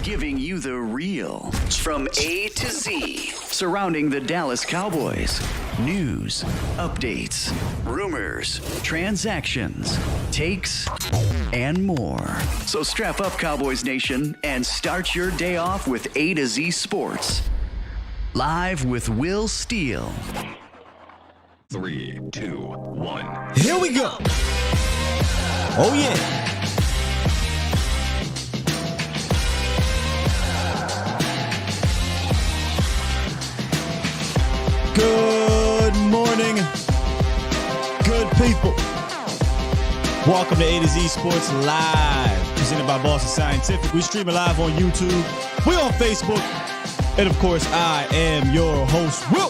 giving you the real from A to Z surrounding the Dallas Cowboys. News, updates, rumors, transactions, takes, and more. So strap up, Cowboys Nation, and start your day off with A to Z Sports. Live with Will Steele. 3, 2, 1. Here we go. Oh, yeah. Good morning, good people. Welcome to A to Z Sports Live, presented by Boston Scientific. We stream it live on YouTube. We're on Facebook. And, of course, I am your host, Will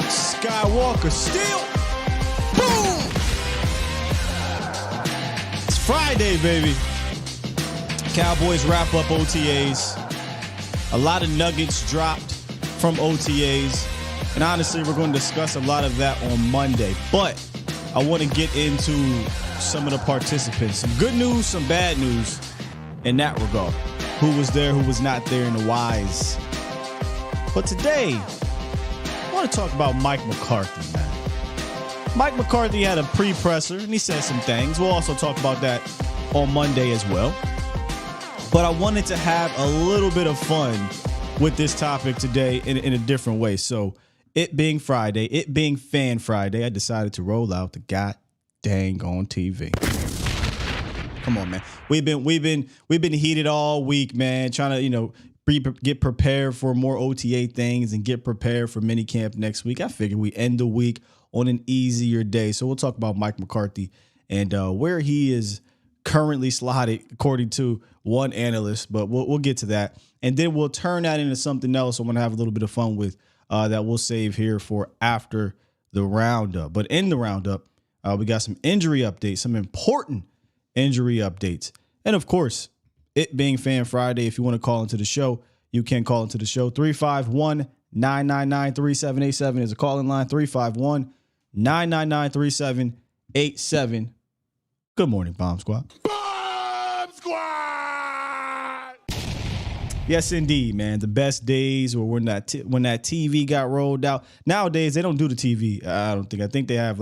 Skywalker Steele. Boom! It's Friday, baby. Cowboys wrap up OTAs. A lot of nuggets dropped from OTAs. And honestly, we're going to discuss a lot of that on Monday. But I want to get into some of the participants. Some good news, some bad news in that regard. Who was there, who was not there, and the whys. But today, I want to talk about Mike McCarthy, man. Mike McCarthy had a pre-presser, and he said some things. We'll also talk about that on Monday as well. But I wanted to have a little bit of fun with this topic today in a different way. So it being Friday, it being Fan Friday, I decided to roll out the dang on TV. Come on, man. We've been heated all week, man, trying to, get prepared for more OTA things and get prepared for minicamp next week. I figured we end the week on an easier day. So we'll talk about Mike McCarthy and where he is currently slotted according to one analyst, but we'll get to that. And then we'll turn that into something else I'm going to have a little bit of fun with that we'll save here for after the roundup. But in the roundup, we got some injury updates, some important injury updates. And of course, it being Fan Friday, if you want to call into the show, you can call into the show. 351-999-3787 is a call-in line. 351-999-3787. Good morning, Bomb Squad. Bomb Squad! Yes, indeed, man. The best days were when that TV got rolled out. Nowadays, they don't do the TV. I don't think. I think they have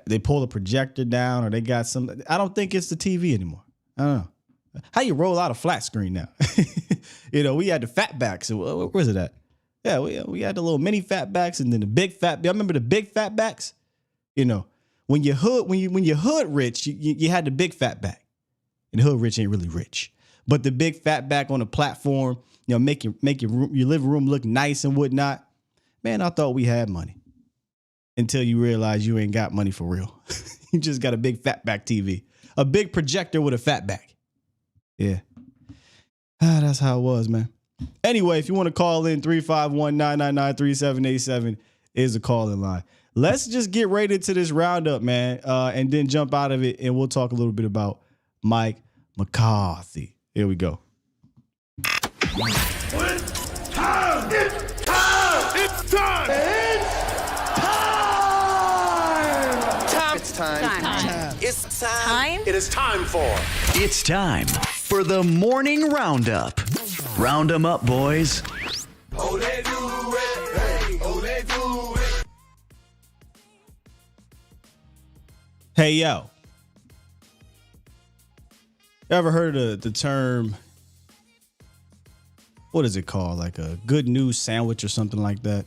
they pull the projector down or they got some. I don't think it's the TV anymore. I don't know. How you roll out a flat screen now? We had the fatbacks. Where's it at? Yeah, we had the little mini fatbacks and then the big fat. I remember the big fatbacks. When you're hood rich, you had the big fatback. And hood rich ain't really rich. But the big fatback on the platform, make your living room look nice and whatnot. Man, I thought we had money. Until you realize you ain't got money for real. You just got a big fatback TV. A big projector with a fatback. Yeah. That's how it was, man. Anyway, if you want to call in, 351-999-3787 is the call-in line. Let's just get right into this roundup, man, and then jump out of it, and we'll talk a little bit about Mike McCarthy. Here we go. It's time! It's time! It's time! It's time! It's time! It is time for... It's time for the morning roundup. Round 'em up, boys. Oh, they do it! Hey, oh, they do it! Hey, yo. Ever heard of the term, what is it called? Like a good news sandwich or something like that?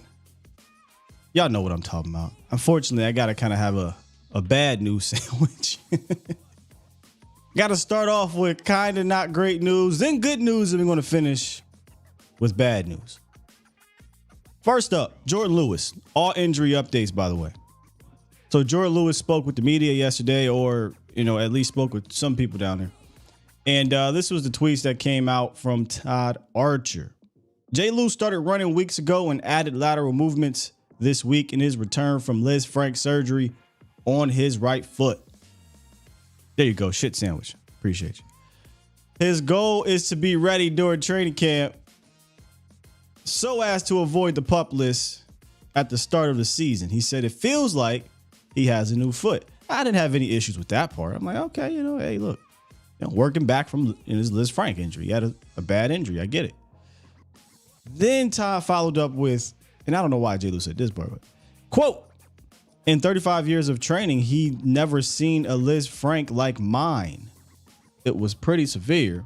Y'all know what I'm talking about. Unfortunately, I got to kind of have a bad news sandwich. Got to start off with kind of not great news, then good news, and we're going to finish with bad news. First up, Jordan Lewis. All injury updates, by the way. So Jordan Lewis spoke with the media yesterday, or, at least spoke with some people down there. And this was the tweets that came out from Todd Archer. J. Lou started running weeks ago and added lateral movements this week in his return from Liz Frank surgery on his right foot. There you go. Shit sandwich. Appreciate you. His goal is to be ready during training camp so as to avoid the pup list at the start of the season. He said it feels like he has a new foot. I didn't have any issues with that part. I'm like, okay, hey, look. working back from his Liz Frank injury. He had a bad injury. I get it. Then Todd followed up with, and I don't know why J. Lou said this, but quote, in 35 years of training, he never seen a Liz Frank like mine. It was pretty severe.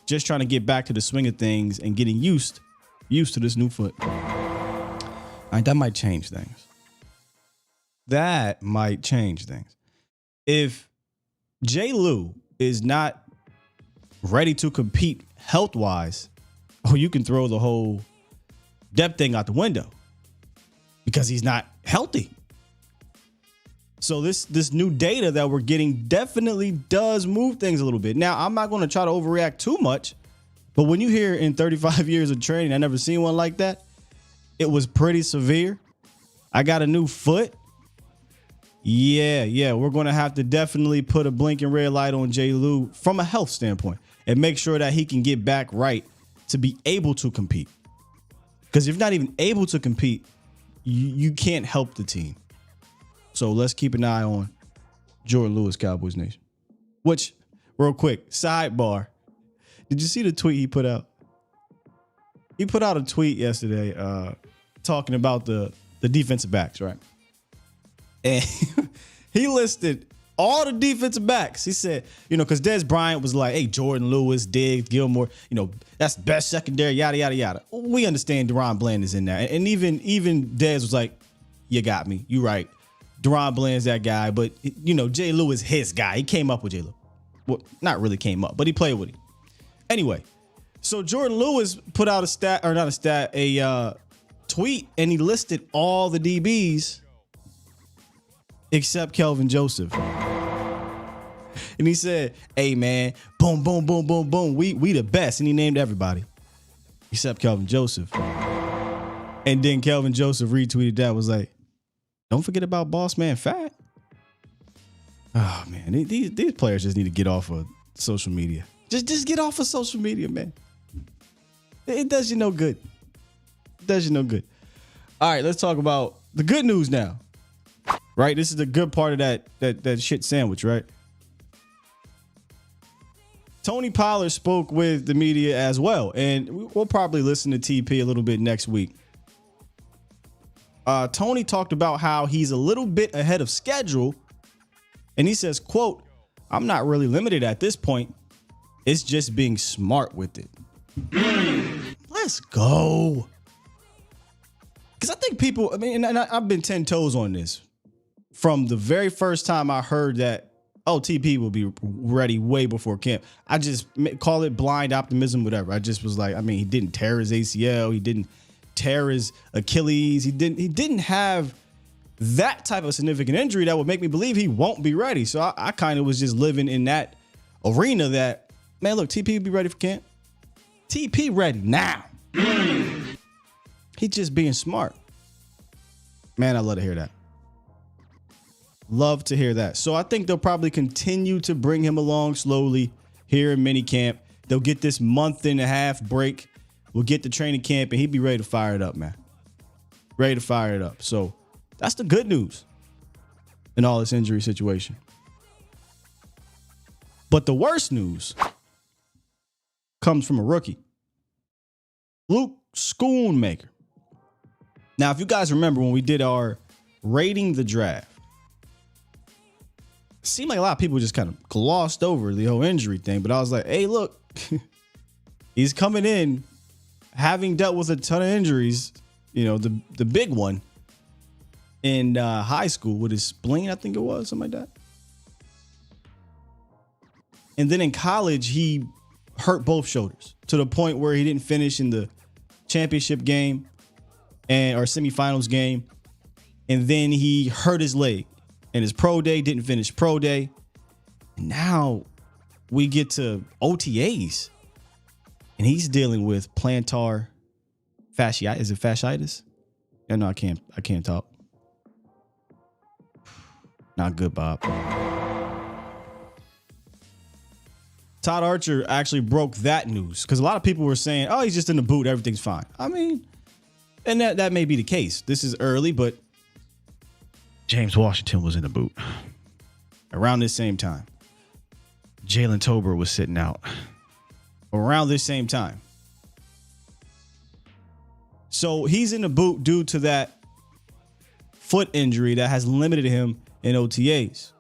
Just trying to get back to the swing of things and getting used to this new foot. All right, that might change things. That might change things. If J. Lou is not ready to compete health-wise, you can throw the whole depth thing out the window because he's not healthy. So this new data that we're getting definitely does move things a little bit. Now, I'm not going to try to overreact too much, but when you hear in 35 years of training, I never seen one like that. It was pretty severe. I got a new foot. Yeah, we're going to have to definitely put a blinking red light on J. Lou from a health standpoint and make sure that he can get back right to be able to compete. Because if you're not even able to compete, you can't help the team. So let's keep an eye on Jordan Lewis, Cowboys Nation. Which, real quick, sidebar. Did you see the tweet he put out? He put out a tweet yesterday talking about the defensive backs, right? And he listed all the defensive backs. He said, because Dez Bryant was like, hey, Jordan Lewis, Diggs, Gilmore, that's best secondary, yada, yada, yada. We understand Deron Bland is in there. And even Dez was like, you got me. You right. Deron Bland's that guy, but J. Lou is his guy. He came up with J. Lou. Well, not really came up, but he played with him. Anyway, so Jordan Lewis put out a tweet, and he listed all the DBs except Kelvin Joseph. And he said, hey man, boom, boom, boom, boom, boom. We the best. And he named everybody except Kelvin Joseph. And then Kelvin Joseph retweeted that, was like, don't forget about Boss Man Fat. Oh man, these players just need to get off of social media. Just get off of social media, man. It does you no good. It does you no good. All right, let's talk about the good news now. Right? This is the good part of that shit sandwich, right? Tony Pollard spoke with the media as well, and we'll probably listen to TP a little bit next week. Tony talked about how he's a little bit ahead of schedule, and he says, quote, I'm not really limited at this point. It's just being smart with it. Let's go. Because I think people, and I've been 10 toes on this from the very first time I heard that, TP will be ready way before camp. I just call it blind optimism, whatever. I just was like, he didn't tear his ACL. He didn't tear his Achilles. He didn't have that type of significant injury that would make me believe he won't be ready. So I kind of was just living in that arena that, man, look, TP will be ready for camp. TP ready now. He's just being smart. Man, I love to hear that. Love to hear that. So I think they'll probably continue to bring him along slowly here in minicamp. They'll get this month and a half break. We'll get to training camp, and he'd be ready to fire it up, man. Ready to fire it up. So that's the good news in all this injury situation. But the worst news comes from a rookie, Luke Schoonmaker. Now, if you guys remember when we did our rating the draft, it seemed like a lot of people just kind of glossed over the whole injury thing. But I was like, hey, look, he's coming in having dealt with a ton of injuries, the big one in high school with his spleen, I think it was, something like that. And then in college, he hurt both shoulders to the point where he didn't finish in the championship game or semifinals game. And then he hurt his leg and his pro day, didn't finish pro day. And now we get to OTAs and he's dealing with plantar fasciitis. Is it fasciitis? Yeah, no, I can't talk. Not good, Bob. Todd Archer actually broke that news because a lot of people were saying, oh, he's just in the boot. Everything's fine. And that may be the case. This is early, but James Washington was in the boot around this same time. Jalen Tolbert was sitting out around this same time. So he's in the boot due to that foot injury that has limited him in OTAs.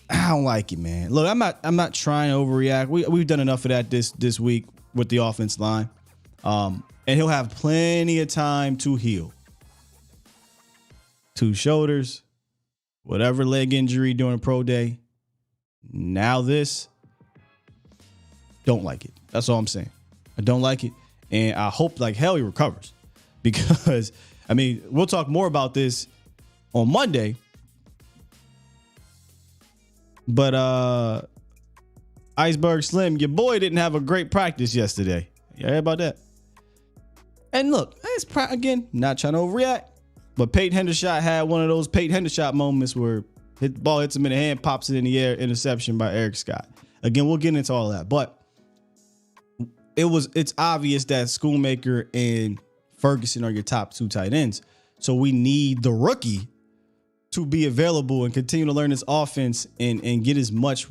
I don't like it, man. Look, I'm not trying to overreact. We've done enough of that this week with the offense line. And he'll have plenty of time to heal. 2 shoulders, whatever leg injury during pro day. Now this, don't like it. That's all I'm saying. I don't like it. And I hope like hell he recovers. Because, I mean, we'll talk more about this on Monday. But Iceberg Slim, your boy didn't have a great practice yesterday. You heard about that? And look, it's again, not trying to overreact, but Peyton Hendershot had one of those Peyton Hendershot moments where the ball hits him in the hand, pops it in the air, interception by Eric Scott. Again, we'll get into all that, but it's obvious that Schoonmaker and Ferguson are your top 2 tight ends. So we need the rookie to be available and continue to learn this offense and get as much,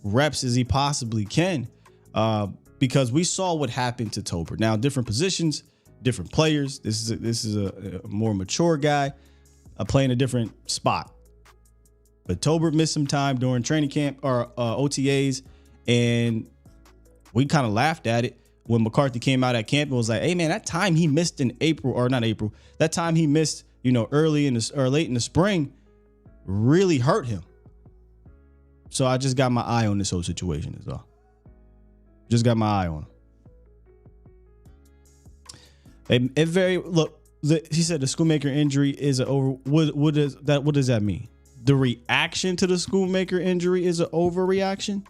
reps as he possibly can. Because we saw what happened to Tolbert. Now, different positions, different players. This is a more mature guy playing a different spot. But Tolbert missed some time during training camp or OTAs, and we kind of laughed at it when McCarthy came out at camp and was like, "Hey man, that time he missed in that time he missed, early in or late in the spring, really hurt him." So I just got my eye on this whole situation as well. Just got my eye on him. He said the Schoonmaker injury is over. What does that mean? The reaction to the Schoonmaker injury is an overreaction.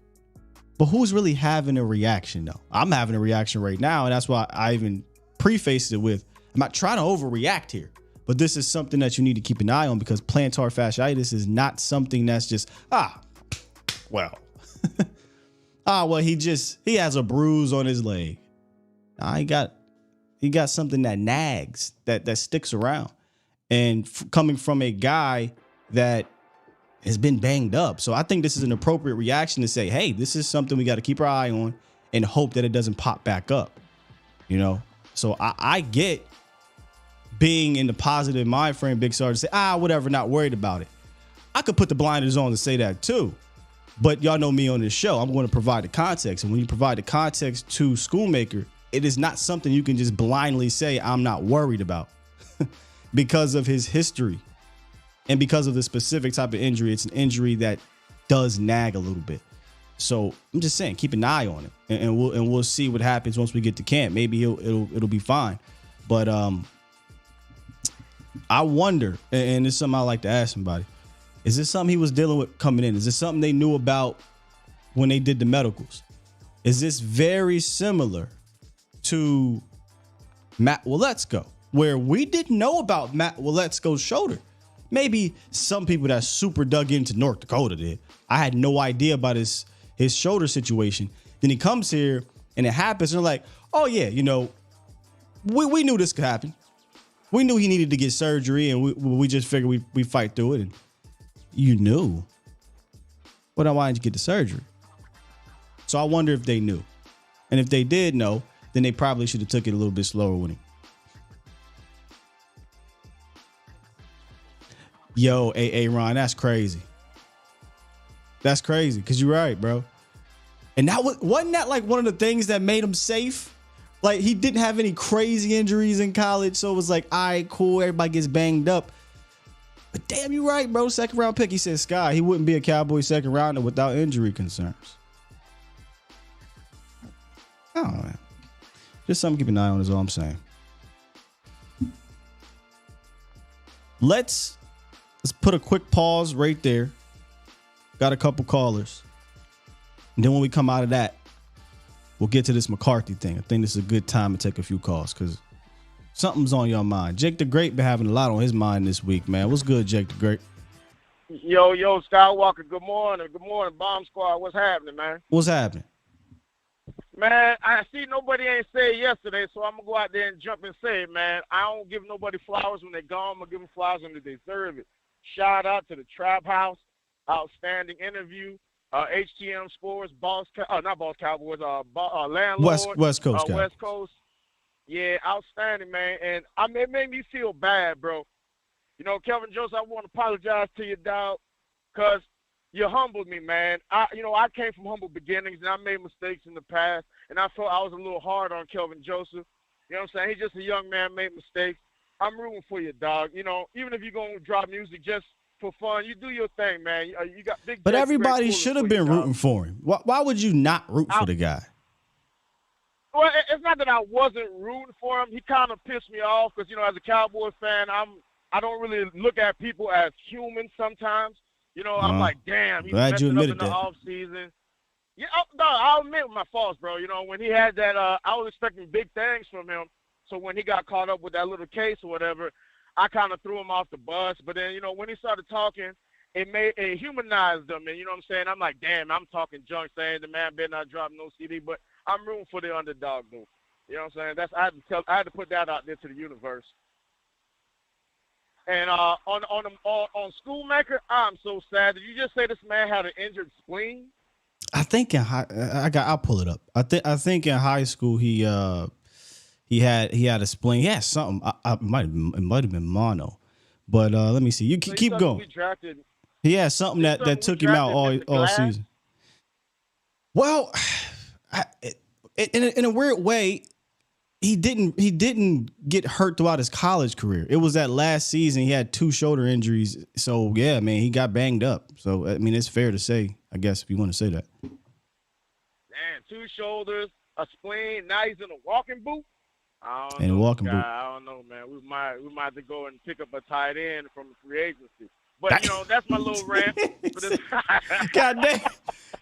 But who's really having a reaction though? I'm having a reaction right now, and that's why I even prefaced it with, I'm not trying to overreact here. But this is something that you need to keep an eye on, because plantar fasciitis is not something that's just he has a bruise on his leg. He got something that nags, that sticks around. And coming from a guy that has been banged up. So I think this is an appropriate reaction to say, hey, this is something we got to keep our eye on and hope that it doesn't pop back up. So I get being in the positive mind frame, Big Star, to say, whatever, not worried about it. I could put the blinders on to say that too. But y'all know me on this show. I'm going to provide the context. And when you provide the context to Schoonmaker, it is not something you can just blindly say, I'm not worried about because of his history and because of the specific type of injury. It's an injury that does nag a little bit. So I'm just saying, keep an eye on it, and we'll see what happens once we get to camp. Maybe it'll be fine. But I wonder, and it's something I like to ask somebody. Is this something he was dealing with coming in? Is this something they knew about when they did the medicals? Is this very similar to Matt Waletzko, where we didn't know about Matt Waletzko's shoulder? Maybe some people that super dug into North Dakota did. I had no idea about his shoulder situation. Then he comes here and it happens, and they're like, oh yeah, we knew this could happen. We knew he needed to get surgery, and we just figured we fight through it. And you knew. Well, then why didn't you get the surgery? So I wonder if they knew. And if they did know, then they probably should have took it a little bit slower with him. Yo, Ron, that's crazy. That's crazy, because you're right, bro. And wasn't that like one of the things that made him safe? Like, he didn't have any crazy injuries in college, so it was like, all right, cool, everybody gets banged up. But damn, you're right, bro. Second round pick. He said, Sky, he wouldn't be a Cowboys second rounder without injury concerns. I don't know, man. Just something to keep an eye on is all I'm saying. Let's put a quick pause right there. Got a couple callers. And then when we come out of that, we'll get to this McCarthy thing. I think this is a good time to take a few calls because something's on your mind. Jake the Great been having a lot on his mind this week, man. What's good, Jake the Great? Yo, Skywalker, good morning. Good morning, Bomb Squad. What's happening, man? What's happening? Man, I see nobody ain't say it yesterday, so I'm going to go out there and jump and say it, man. I don't give nobody flowers when they're gone. I'm going to give them flowers when they deserve it. Shout out to the Trap House. outstanding interview. HTM Sports, not Boss Cowboys, Landlord. West Coast guy. West Coast. Yeah, outstanding, man. And it made me feel bad, bro. You know, Kelvin Joseph, I want to apologize to you, dog, because you humbled me, man. I came from humble beginnings, and I made mistakes in the past, and I felt I was a little hard on Kelvin Joseph. You know what I'm saying? He's just a young man, made mistakes. I'm rooting for you, dog. You know, even if you're going to drop music just for fun, you do your thing, man. You got big. But everybody should have been rooting for him. Why would you not root for the guy? Well, it's not that I wasn't rooting for him. He kind of pissed me off because, you know, as a Cowboys fan, I don't really look at people as humans sometimes. You know, I'm like, damn, he's messing up in the offseason. Yeah, no, I'll admit my faults, bro. You know, when he had that, I was expecting big things from him. So when he got caught up with that little case or whatever, I kind of threw him off the bus. But then, you know, when he started talking, it humanized him. And, you know what I'm saying? I'm like, damn, I'm talking junk saying the man better not drop no CD. But I'm rooting for the underdog, dude. You know what I'm saying? I had to put that out there to the universe. And on Schoolmaker, I'm so sad. Did you just say this man had an injured spleen? I think I'll pull it up. I think in high school he had a spleen. He had something. It might have been mono, but let me see. You keep going. He had something that took him out all season. Well, in a weird way, he didn't get hurt throughout his college career. It was that last season he had 2 shoulder injuries. So yeah, man, he got banged up. So I mean, it's fair to say, I guess, if you want to say that. Damn, 2 shoulders, a spleen. Now he's in a walking boot. I don't know, man. We might have to go and pick up a tight end from the free agency. But you know, that's my little rant. God damn.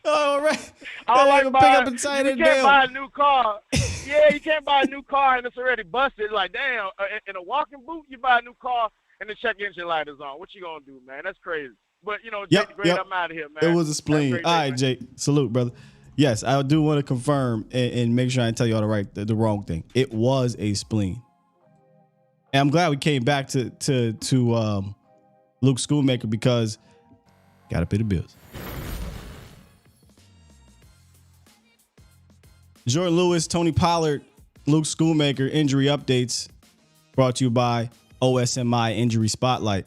All right. I like pick up a tight end. You can't buy a new car. Yeah, you can't buy a new car and it's already busted. Like, damn, in a walking boot, you buy a new car and the check engine light is on. What you gonna do, man? That's crazy. But, you know, Jake the Great, I'm out of here, man. It was a spleen. All right, Jake. Salute, brother. Yes, I do want to confirm and make sure I tell you all the wrong thing. It was a spleen. And I'm glad we came back to Luke Schoolmaker because got to pay the bills. Jordan Lewis, Tony Pollard, Luke Schoolmaker injury updates brought to you by OSMI Injury Spotlight.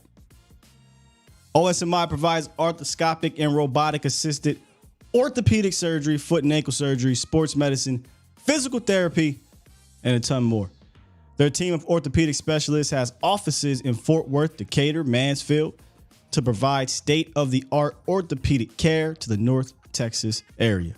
OSMI provides arthroscopic and robotic assisted orthopedic surgery, foot and ankle surgery, sports medicine, physical therapy, and a ton more. Their team of orthopedic specialists has offices in Fort Worth, Decatur, Mansfield to provide state-of-the-art orthopedic care to the North Texas area.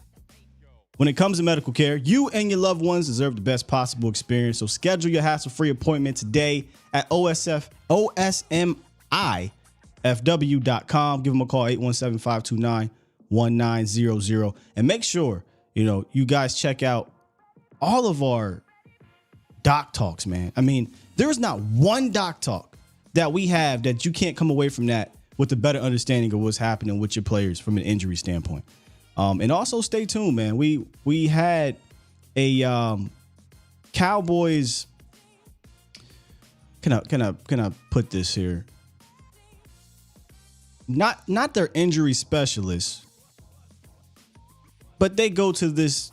When it comes to medical care, you and your loved ones deserve the best possible experience. So schedule your hassle-free appointment today at OSMIFW.com. Give them a call, 817-529-1900. And make sure, you guys check out all of our doc talks, man. I mean, there's not one doc talk that we have that you can't come away from that with a better understanding of what's happening with your players from an injury standpoint. And also stay tuned, man. We had a Cowboys. Can I put this here? Not their injury specialist, but they go to this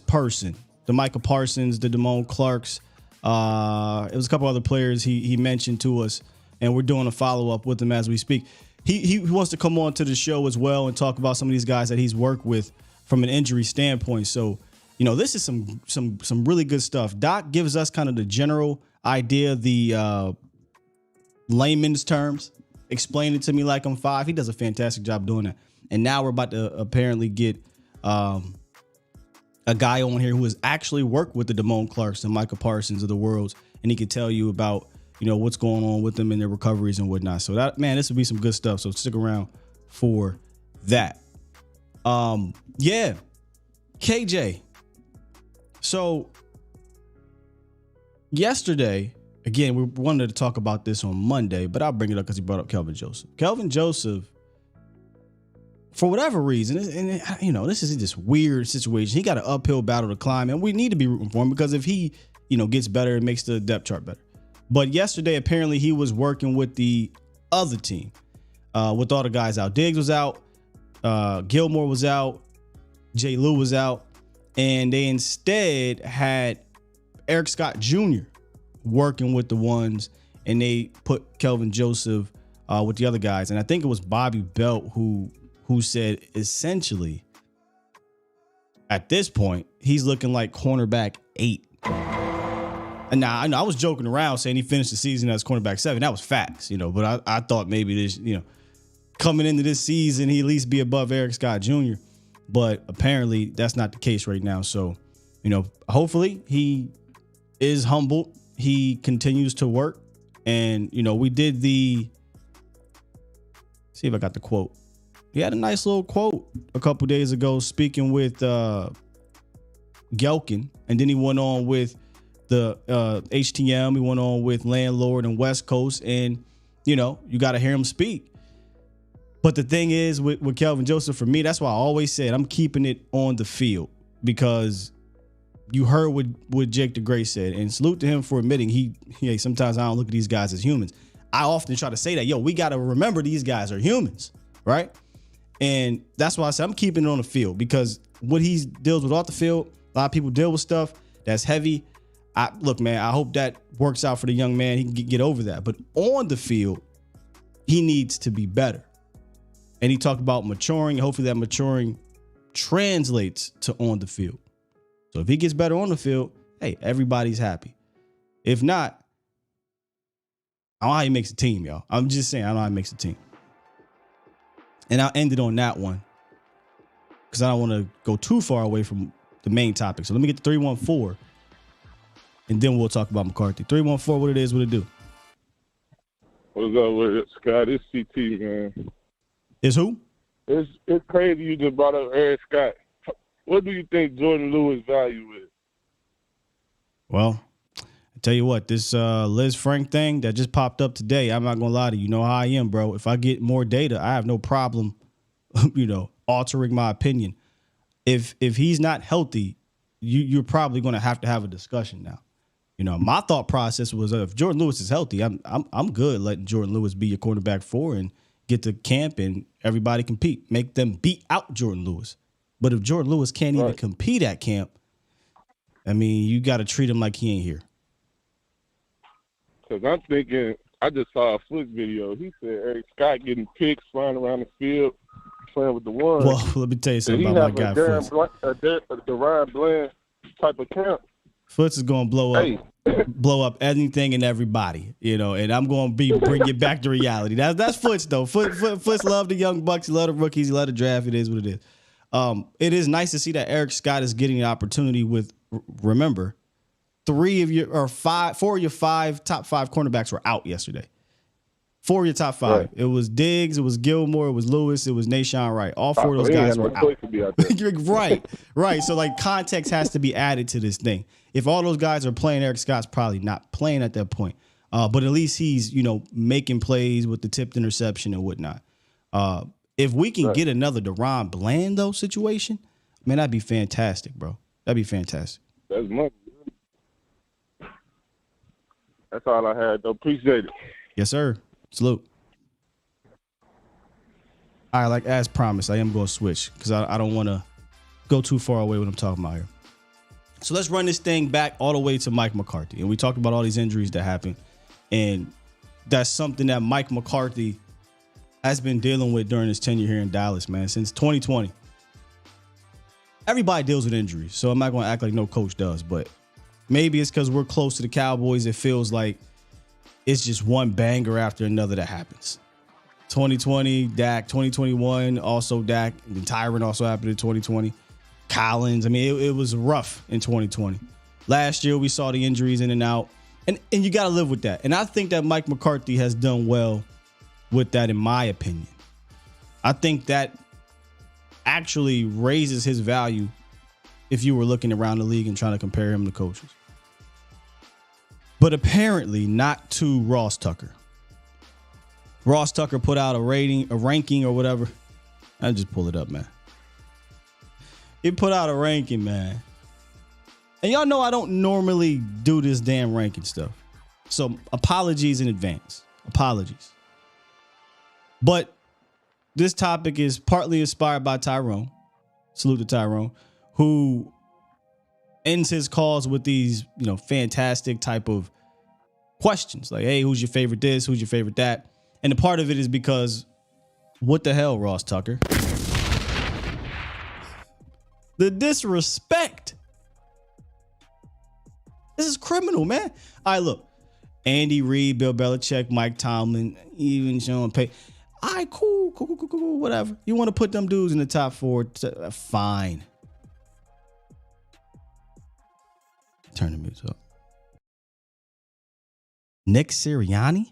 person, the Micah Parsons, the Damone Clarks. It was a couple other players he mentioned to us, and we're doing a follow up with them as we speak. He wants to come on to the show as well and talk about some of these guys that he's worked with from an injury standpoint. So, this is some really good stuff. Doc gives us kind of the general idea, the layman's terms, explain it to me like I'm 5. He does a fantastic job doing that. And now we're about to apparently get a guy on here who has actually worked with the Damone Clarks and Micah Parsons of the world, and he can tell you about what's going on with them and their recoveries and whatnot. So this would be some good stuff. So stick around for that. Yeah. KJ. So yesterday, again, we wanted to talk about this on Monday, but I'll bring it up because he brought up Kelvin Joseph. Kelvin Joseph, for whatever reason, and this is this weird situation. He got an uphill battle to climb, and we need to be rooting for him because if he, gets better, it makes the depth chart better. But yesterday, apparently, he was working with the other team. with all the guys out. Diggs was out. Gilmore was out. J. Lou was out. And they instead had Eric Scott Jr. working with the ones, and they put Kelvin Joseph with the other guys. And I think it was Bobby Belt who said essentially at this point, he's looking like cornerback 8. And now I know I was joking around saying he finished the season as cornerback 7. That was facts, but I thought maybe this, coming into this season, he'd at least be above Eric Scott Jr. But apparently that's not the case right now. So, hopefully he is humbled. He continues to work. And, we did see if I got the quote. He had a nice little quote a couple days ago speaking with Gelkin. And then he went on with the HTM. He went on with Landlord and West Coast. And, you got to hear him speak. But the thing is with Kelvin Joseph, for me, that's why I always said I'm keeping it on the field, because you heard what Jake the Great said, and salute to him for admitting sometimes I don't look at these guys as humans. I often try to say that, we got to remember these guys are humans, right? And that's why I said I'm keeping it on the field, because what he deals with off the field, a lot of people deal with stuff that's heavy. Look, man, I hope that works out for the young man. He can get over that. But on the field, he needs to be better. And he talked about maturing. Hopefully that maturing translates to on the field. So if he gets better on the field, hey, everybody's happy. If not, I don't know how he makes a team, y'all. I'm just saying, I don't know how he makes a team. And I'll end it on that one, because I don't want to go too far away from the main topic. So let me get to 314, and then we'll talk about McCarthy. 314, what it is, what it do. What's up with it, Scott? It's CT, man. Is who? It's crazy you just brought up Eric Scott. What do you think Jordan Lewis' value is? Well, I tell you what, this Liz Frank thing that just popped up today, I'm not going to lie to you. You know how I am, bro. If I get more data, I have no problem, altering my opinion. If he's not healthy, you're probably going to have a discussion now. My thought process was if Jordan Lewis is healthy, I'm good letting Jordan Lewis be your quarterback 4 and get to camp and everybody compete. Make them beat out Jordan Lewis. But if Jordan Lewis can't even compete at camp, I mean, you got to treat him like he ain't here. Because I'm thinking, I just saw a Foot video. He said Eric Scott getting picks, flying around the field, playing with the ones. Well, let me tell you something about my guy Foots. The Ryan Bland type of camp. Foots is going to blow up anything and everybody, and I'm going to bring it back to reality. That's Foots, though. Foots love the young bucks. He love the rookies. He love the draft. It is what it is. It is nice to see that Eric Scott is getting an opportunity with, remember, 4 of your 5 top 5 cornerbacks were out yesterday. 4 of your top 5. Right. It was Diggs, it was Gilmore, it was Lewis, it was Nashawn Wright. All 4 of those guys were out. Right. So context has to be added to this thing. If all those guys are playing, Eric Scott's probably not playing at that point. But at least he's, making plays with the tipped interception and whatnot. If we can get another DeRon Bland, though, situation, man, that'd be fantastic, bro. That'd be fantastic. That's money. That's all I had, though. Appreciate it. Yes, sir. Salute. All right, as promised, I am going to switch because I don't want to go too far away what I'm talking about here. So let's run this thing back all the way to Mike McCarthy. And we talked about all these injuries that happened. And that's something that Mike McCarthy has been dealing with during his tenure here in Dallas, man, since 2020. Everybody deals with injuries, so I'm not going to act like no coach does. But maybe it's because we're close to the Cowboys. It feels like it's just one banger after another that happens. 2020, Dak. 2021, also Dak. And Tyron also happened in 2020. Collins. I mean, it was rough in 2020. Last year, we saw the injuries in and out. And you got to live with that. And I think that Mike McCarthy has done well with that, in my opinion. I think that actually raises his value if you were looking around the league and trying to compare him to coaches. But apparently not to Ross Tucker. Ross Tucker put out a ranking or whatever. I'll just pull it up, man. He put out a ranking, man. And y'all know I don't normally do this damn ranking stuff. So apologies in advance. Apologies. But this topic is partly inspired by Tyrone. Salute to Tyrone, who ends his calls with these, fantastic type of questions. Like, hey, who's your favorite this? Who's your favorite that? And a part of it is because, what the hell, Ross Tucker? The disrespect. This is criminal, man. All right, look. Andy Reid, Bill Belichick, Mike Tomlin, even Sean Payton. All right, cool, whatever. You want to put them dudes in the top 4? Fine. Turn the music up. Nick Sirianni?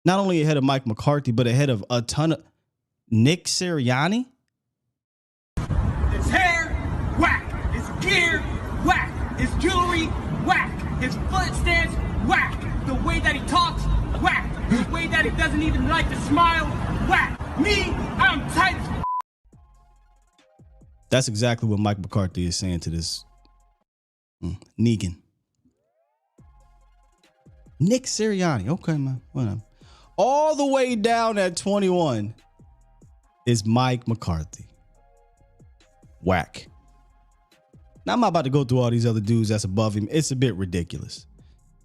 Not only ahead of Mike McCarthy, but ahead of a ton of Nick Sirianni? His hair, whack. His gear, whack. His jewelry, whack. His foot stance, whack. The way that he talks, whack. The way that he doesn't even like to smile, whack. Me, I'm tight as That's exactly what Mike McCarthy is saying to this Negan. Nick Sirianni. Okay, man. Whatever. All the way down at 21 is Mike McCarthy. Whack. Now, I'm not about to go through all these other dudes that's above him. It's a bit ridiculous.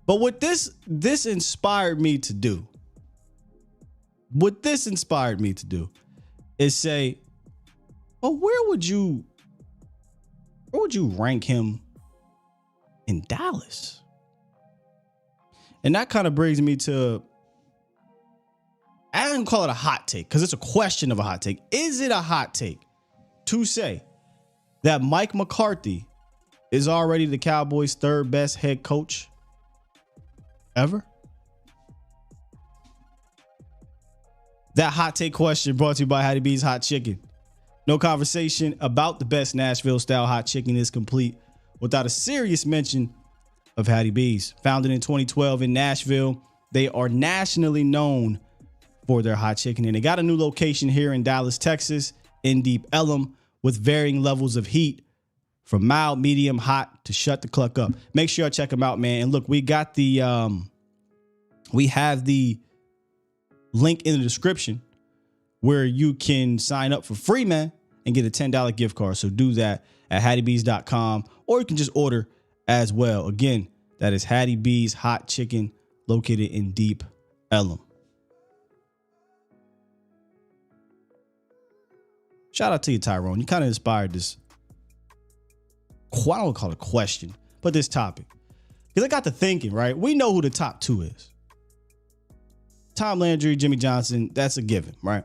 But what this inspired me to do, is say, well, where would you rank him in Dallas? And that kind of brings me to, I don't call it a hot take because it's a question of a hot take. Is it a hot take to say that Mike McCarthy is already the Cowboys' third best head coach ever? That hot take question brought to you by Hattie B's Hot Chicken. No conversation about the best Nashville-style hot chicken is complete without a serious mention of Hattie B's. Founded in 2012 in Nashville, they are nationally known for their hot chicken. And they got a new location here in Dallas, Texas, in Deep Ellum, with varying levels of heat, from mild, medium, hot to shut the cluck up. Make sure you check them out, man. And look, we got we have the link in the description where you can sign up for free, man, and get a $10 gift card. So do that at HattieBees.com, or you can just order as well. Again, that is Hattie B's Hot Chicken, located in Deep Ellum. Shout out to you, Tyrone. You kind of inspired this, I don't call it a question, but this topic. Because I got to thinking, right? We know who the top 2 is. Tom Landry, Jimmy Johnson, that's a given, right?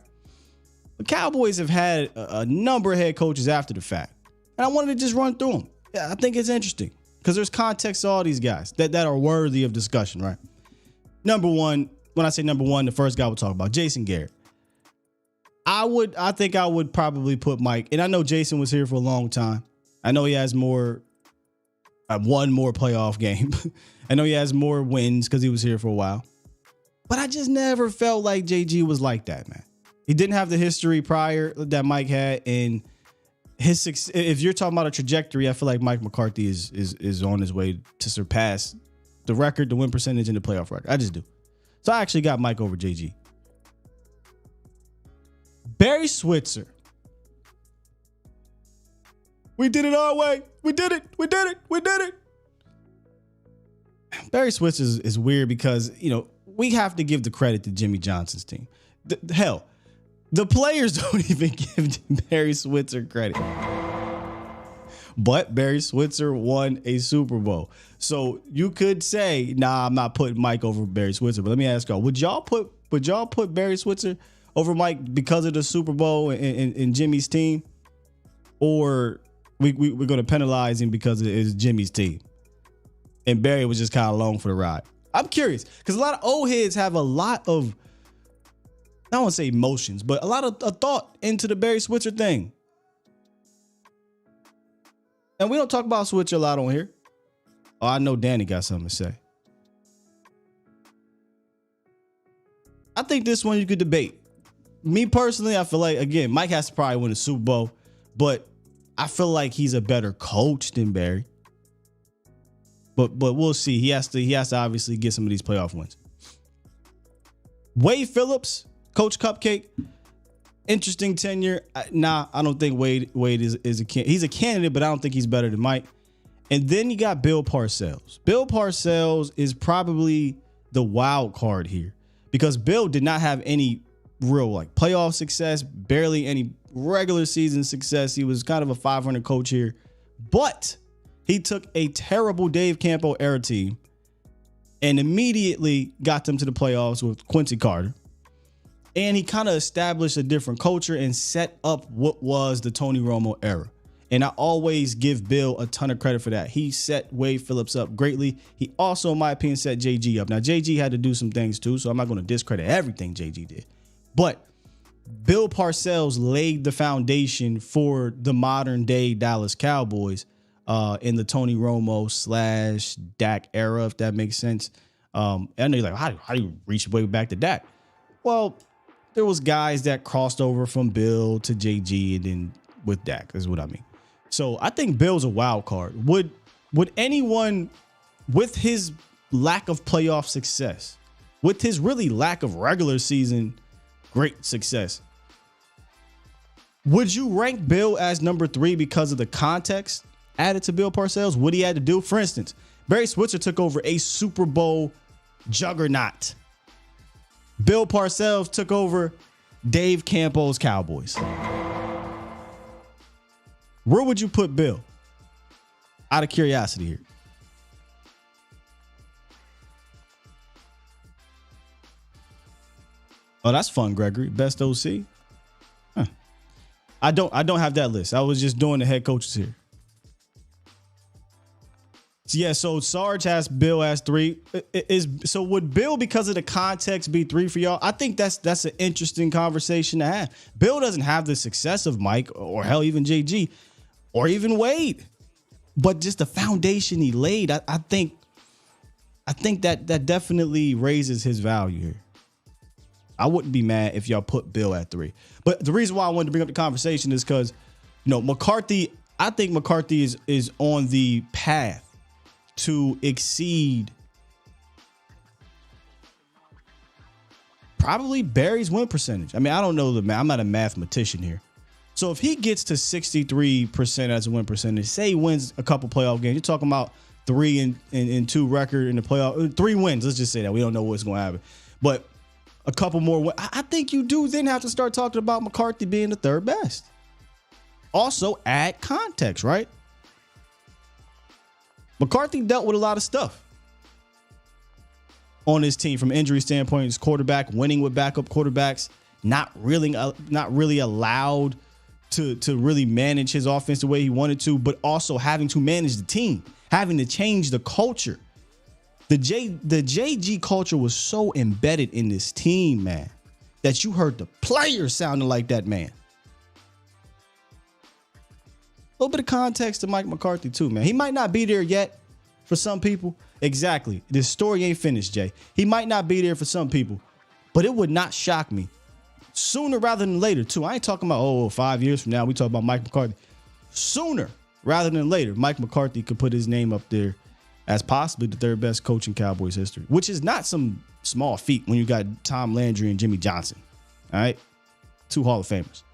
The Cowboys have had a number of head coaches after the fact. And I wanted to just run through them. Yeah, I think it's interesting because there's context to all these guys that are worthy of discussion, right? Number one, when I say number one, the first guy we'll talk about, Jason Garrett. I think I would probably put Mike, and I know Jason was here for a long time. I know he has one more playoff game. I know he has more wins because he was here for a while. But I just never felt like JG was like that, man. He didn't have the history prior that Mike had, and if you're talking about a trajectory, I feel like Mike McCarthy is on his way to surpass the record, the win percentage, and the playoff record. I just do. So I actually got Mike over JG. Barry Switzer. We did it our way. We did it. Barry Switzer is weird because, we have to give the credit to Jimmy Johnson's team. Hell, the players don't even give Barry Switzer credit. But Barry Switzer won a Super Bowl. So you could say, nah, I'm not putting Mike over Barry Switzer. But let me ask y'all, would y'all put Barry Switzer over Mike because of the Super Bowl and Jimmy's team? Or we're going to penalize him because it's Jimmy's team and Barry was just kind of along for the ride? I'm curious because a lot of old heads have a lot of, I don't want to say emotions, but a lot of thought into the Barry Switzer thing. And we don't talk about Switzer a lot on here. Oh, I know Danny got something to say. I think this one you could debate. Me personally, I feel like, again, Mike has to probably win a Super Bowl, but I feel like he's a better coach than Barry. But we'll see. He has to obviously get some of these playoff wins. Wade Phillips Coach Cupcake, interesting tenure. Nah, I don't think Wade is a candidate. He's a candidate, but I don't think he's better than Mike. And then you got Bill Parcells. Bill Parcells is probably the wild card here because Bill did not have any real like playoff success, barely any regular season success. He was kind of a 500 coach here, but he took a terrible Dave Campo era team and immediately got them to the playoffs with Quincy Carter. And he kind of established a different culture and set up what was the Tony Romo era. And I always give Bill a ton of credit for that. He set Wade Phillips up greatly. He also, in my opinion, set JG up. Now, JG had to do some things too, so I'm not going to discredit everything JG did. But Bill Parcells laid the foundation for the modern day Dallas Cowboys in the Tony Romo / Dak era, if that makes sense. I know you're like, how do you reach way back to Dak? Well, there was guys that crossed over from Bill to JG and then with Dak is what I mean. So I think Bill's a wild card. Would anyone with his lack of playoff success, with his really lack of regular season great success, would you rank Bill as number 3 because of the context added to Bill Parcells? What he had to do? For instance, Barry Switzer took over a Super Bowl juggernaut. Bill Parcells took over Dave Campo's Cowboys. Where would you put Bill? Out of curiosity here. Oh, that's fun, Gregory. Best OC? Huh. I don't have that list. I was just doing the head coaches here. Yeah, so Sarge has Bill as 3. So would Bill, because of the context, be 3 for y'all? I think that's an interesting conversation to have. Bill doesn't have the success of Mike or hell, even JG or even Wade, but just the foundation he laid. I think that definitely raises his value here. I wouldn't be mad if y'all put Bill at 3. But the reason why I wanted to bring up the conversation is because, McCarthy, I think McCarthy is on the path to exceed probably Barry's win percentage. I mean, I don't know I'm not a mathematician here. So if he gets to 63% as a win percentage, say he wins a couple playoff games, you're talking about 3-2 record in the playoff, 3 wins. Let's just say that. We don't know what's going to happen, but a couple more. I think you do then have to start talking about McCarthy being the 3rd best. Also add context, right? McCarthy dealt with a lot of stuff on his team from injury standpoint. His quarterback winning with backup quarterbacks, not really allowed to really manage his offense the way he wanted to, but also having to manage the team, having to change the culture. The JG culture was so embedded in this team, man, that you heard the players sounding like that man. A little bit of context to Mike McCarthy too, man. He might not be there yet for some people. Exactly. This story ain't finished, Jay. He might not be there for some people, but it would not shock me. Sooner rather than later, too. I ain't talking about, 5 years from now, we talk about Mike McCarthy. Sooner rather than later, Mike McCarthy could put his name up there as possibly the 3rd best coach in Cowboys history, which is not some small feat when you got Tom Landry and Jimmy Johnson. All right? 2 Hall of Famers.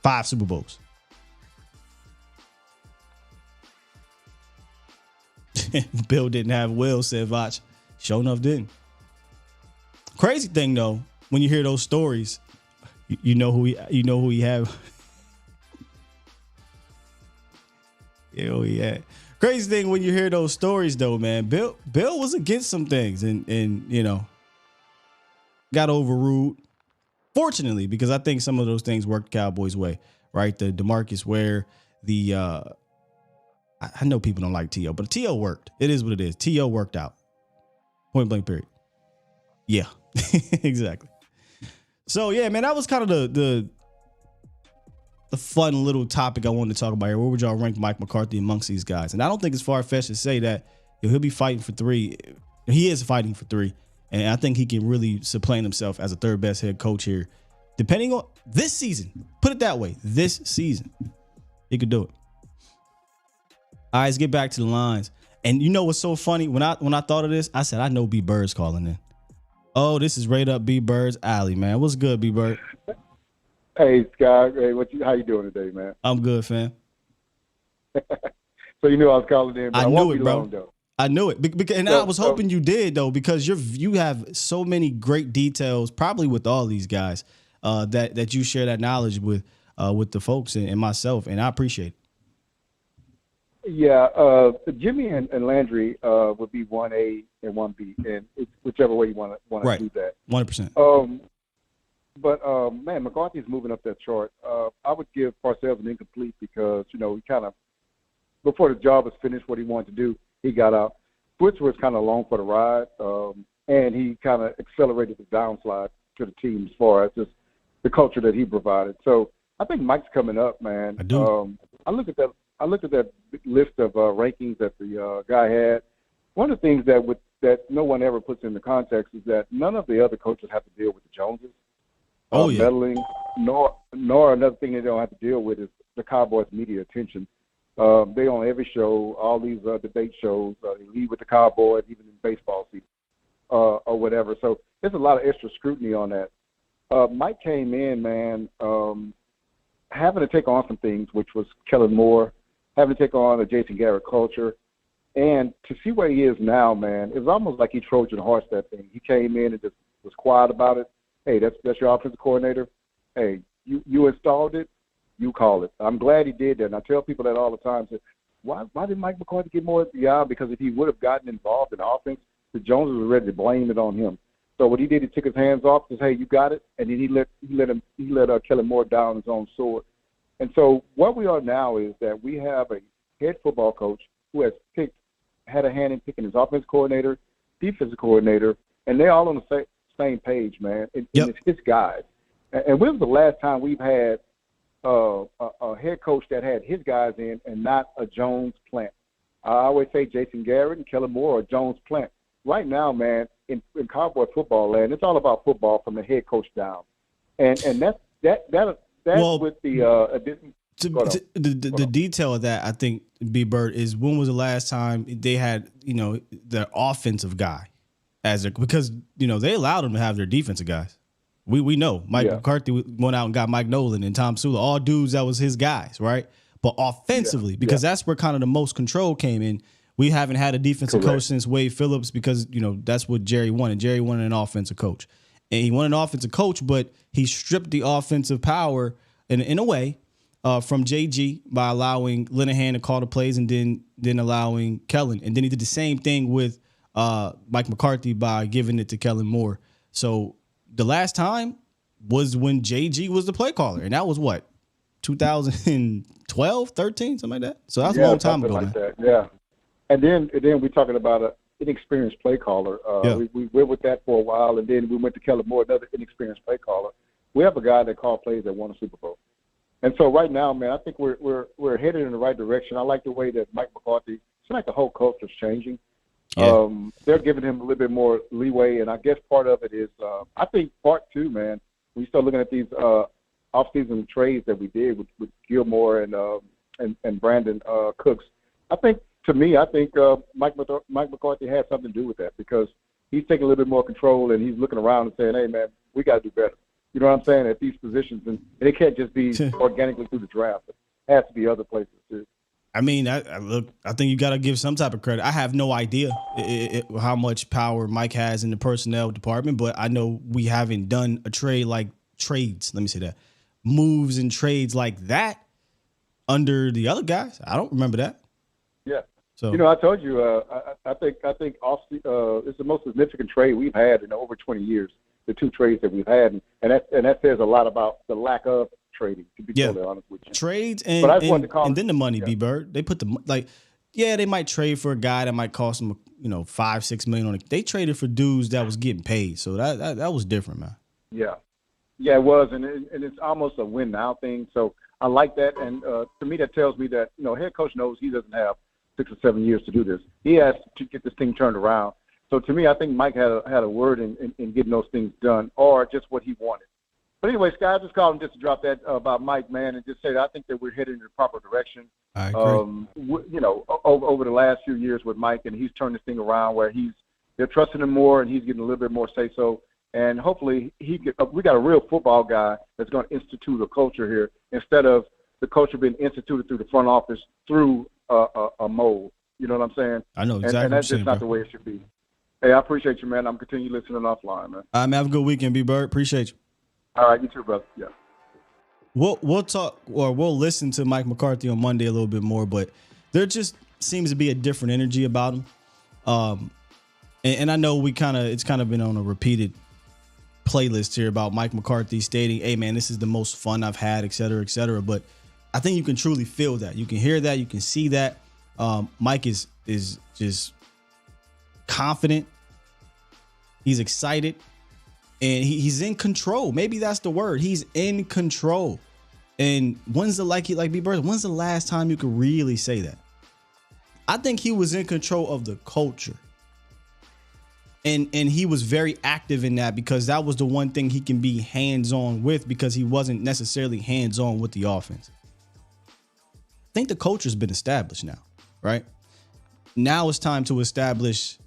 5 Super Bowls. Bill didn't have Will, said Vach. Sure enough didn't. Crazy thing though, when you hear those stories, you know who he have. You know who he had. Crazy thing when you hear those stories though, man. Bill was against some things and got overruled. Fortunately, because I think some of those things worked Cowboys' way, right? The DeMarcus Ware, I know people don't like T.O., but T.O. worked. It is what it is. T.O. worked out. Point blank period. Yeah, exactly. So, yeah, man, that was kind of the fun little topic I wanted to talk about here. Where would y'all rank Mike McCarthy amongst these guys? And I don't think it's far-fetched to say that he'll be fighting for 3. He is fighting for 3. And I think he can really supplant himself as a 3rd best head coach here. Depending on this season. Put it that way. This season. He could do it. All right, let's get back to the lines. And you know what's so funny? When I thought of this, I said, I know B. Bird's calling in. Oh, this is right up B Bird's alley, man. What's good, B Bird? Hey, Scott. Hey, how you doing today, man? I'm good, fam. So you knew I was calling in, but I knew won't it, be bro. long, though. I knew it, and I was hoping you did though, because you have so many great details, probably with all these guys, that you share that knowledge with the folks and myself, and I appreciate it. Yeah, Jimmy and Landry would be 1A and 1B, and it's whichever way you want to do that. 100%. But man, McCarthy is moving up that chart. I would give Parcells an incomplete because he kind of, before the job was finished, what he wanted to do, he got out. Switzer was kind of along for the ride, and he kind of accelerated the downslide to the team as far as just the culture that he provided. So I think Mike's coming up, man. I do. I looked at that list of rankings that the guy had. One of the things that no one ever puts into context is that none of the other coaches have to deal with the Joneses. Meddling, nor another thing they don't have to deal with is the Cowboys' media attention. They on every show, all these debate shows. They lead with the Cowboys, even in baseball season or whatever. So there's a lot of extra scrutiny on that. Mike came in, man, having to take on some things, which was Kellen Moore, having to take on a Jason Garrett culture. And to see where he is now, man, it was almost like he Trojan horse that thing. He came in and just was quiet about it. Hey, that's your offensive coordinator. Hey, you installed it. You call it. I'm glad he did that. And I tell people that all the time. Say, why did Mike McCarthy get more? Yeah, because if he would have gotten involved in offense, the Joneses were ready to blame it on him. So what he did, he took his hands off. Says, hey, you got it. And then he let Kellen Moore down his own sword. And so what we are now is that we have a head football coach who has had a hand in picking his offensive coordinator, defensive coordinator, and they're all on the same page, man. And it's his guys. And when was the last time we've had a head coach that had his guys in and not a Jones plant? I always say Jason Garrett and Kellen Moore are Jones plant. Right now, man, in Cowboy football land, it's all about football from the head coach down. And that's with the the detail of that, I think, B Bird, is when was the last time they had their offensive guy because they allowed them to have their defensive guys. We know Mike McCarthy went out and got Mike Nolan and Tom Sula, all dudes that was his guys, right? But offensively, because that's where kind of the most control came in. We haven't had a defensive coach since Wade Phillips because that's what Jerry wanted. Jerry wanted an offensive coach, and he wanted an offensive coach, but he stripped the offensive power in a way from JG by allowing Linehan to call the plays and then allowing Kellen, and then he did the same thing with Mike McCarthy by giving it to Kellen Moore. So the last time was when JG was the play caller, and that was what, 2012, 13, something like that. So that was a long time ago, like man. That. Yeah, and then we're talking about an inexperienced play caller. We went with that for a while, and then we went to Kellen Moore, another inexperienced play caller. We have a guy that called plays that won a Super Bowl, and so right now, man, I think we're headed in the right direction. I like the way that Mike McCarthy. It's like the whole culture is changing. Yeah. They're giving him a little bit more leeway, and I guess part of it is, I think part two, man, when you start looking at these off-season trades that we did with Gilmore and Brandon Cooks, I think Mike McCarthy had something to do with that because he's taking a little bit more control and he's looking around and saying, hey, man, we got to do better. You know what I'm saying, at these positions. And it can't just be organically through the draft. It has to be other places, too. I mean, I think you got to give some type of credit. I have no idea how much power Mike has in the personnel department, but I know we haven't done a trade like trades. Let me say that. Moves and trades like that under the other guys. I don't remember that. Yeah. So I told you, I think it's the most significant trade we've had in over 20 years. The two trades that we've had, and that says a lot about the lack of trading. To be totally honest with you, trades and then the money. B Bird, they put they might trade for a guy that might cost them $5-6 million on it. They traded for dudes that was getting paid, so that was different, man. Yeah, it was, and it's almost a win now thing. So I like that, and to me that tells me that head coach knows he doesn't have 6 or 7 years to do this. He has to get this thing turned around. So to me, I think Mike had a word in getting those things done, or just what he wanted. But anyway, Scott, I just called him just to drop that about Mike, man, and just say that I think that we're headed in the proper direction. I agree. Over the last few years with Mike, and he's turned this thing around where he's they're trusting him more, and he's getting a little bit more say-so. And hopefully we got a real football guy that's going to institute a culture here instead of the culture being instituted through the front office through a mold. You know what I'm saying? I know exactly and that's what you're just not the way it should be. Hey, I appreciate you, man. I'm continuing listening offline, man. All right, man. Have a good weekend, B-Bird. Appreciate you. All right, you too, brother. Yeah. We'll talk, or we'll listen to Mike McCarthy on Monday a little bit more, but there just seems to be a different energy about him. And I know it's kind of been on a repeated playlist here about Mike McCarthy stating, hey, man, this is the most fun I've had, et cetera, et cetera. But I think you can truly feel that. You can hear that. You can see that. Mike is just confident. He's excited. And he's in control. Maybe that's the word. He's in control. And when's the when's the last time you could really say that? I think he was in control of the culture. And he was very active in that because that was the one thing he can be hands-on with because he wasn't necessarily hands-on with the offense. I think the culture's been established now, right? Now it's time to establish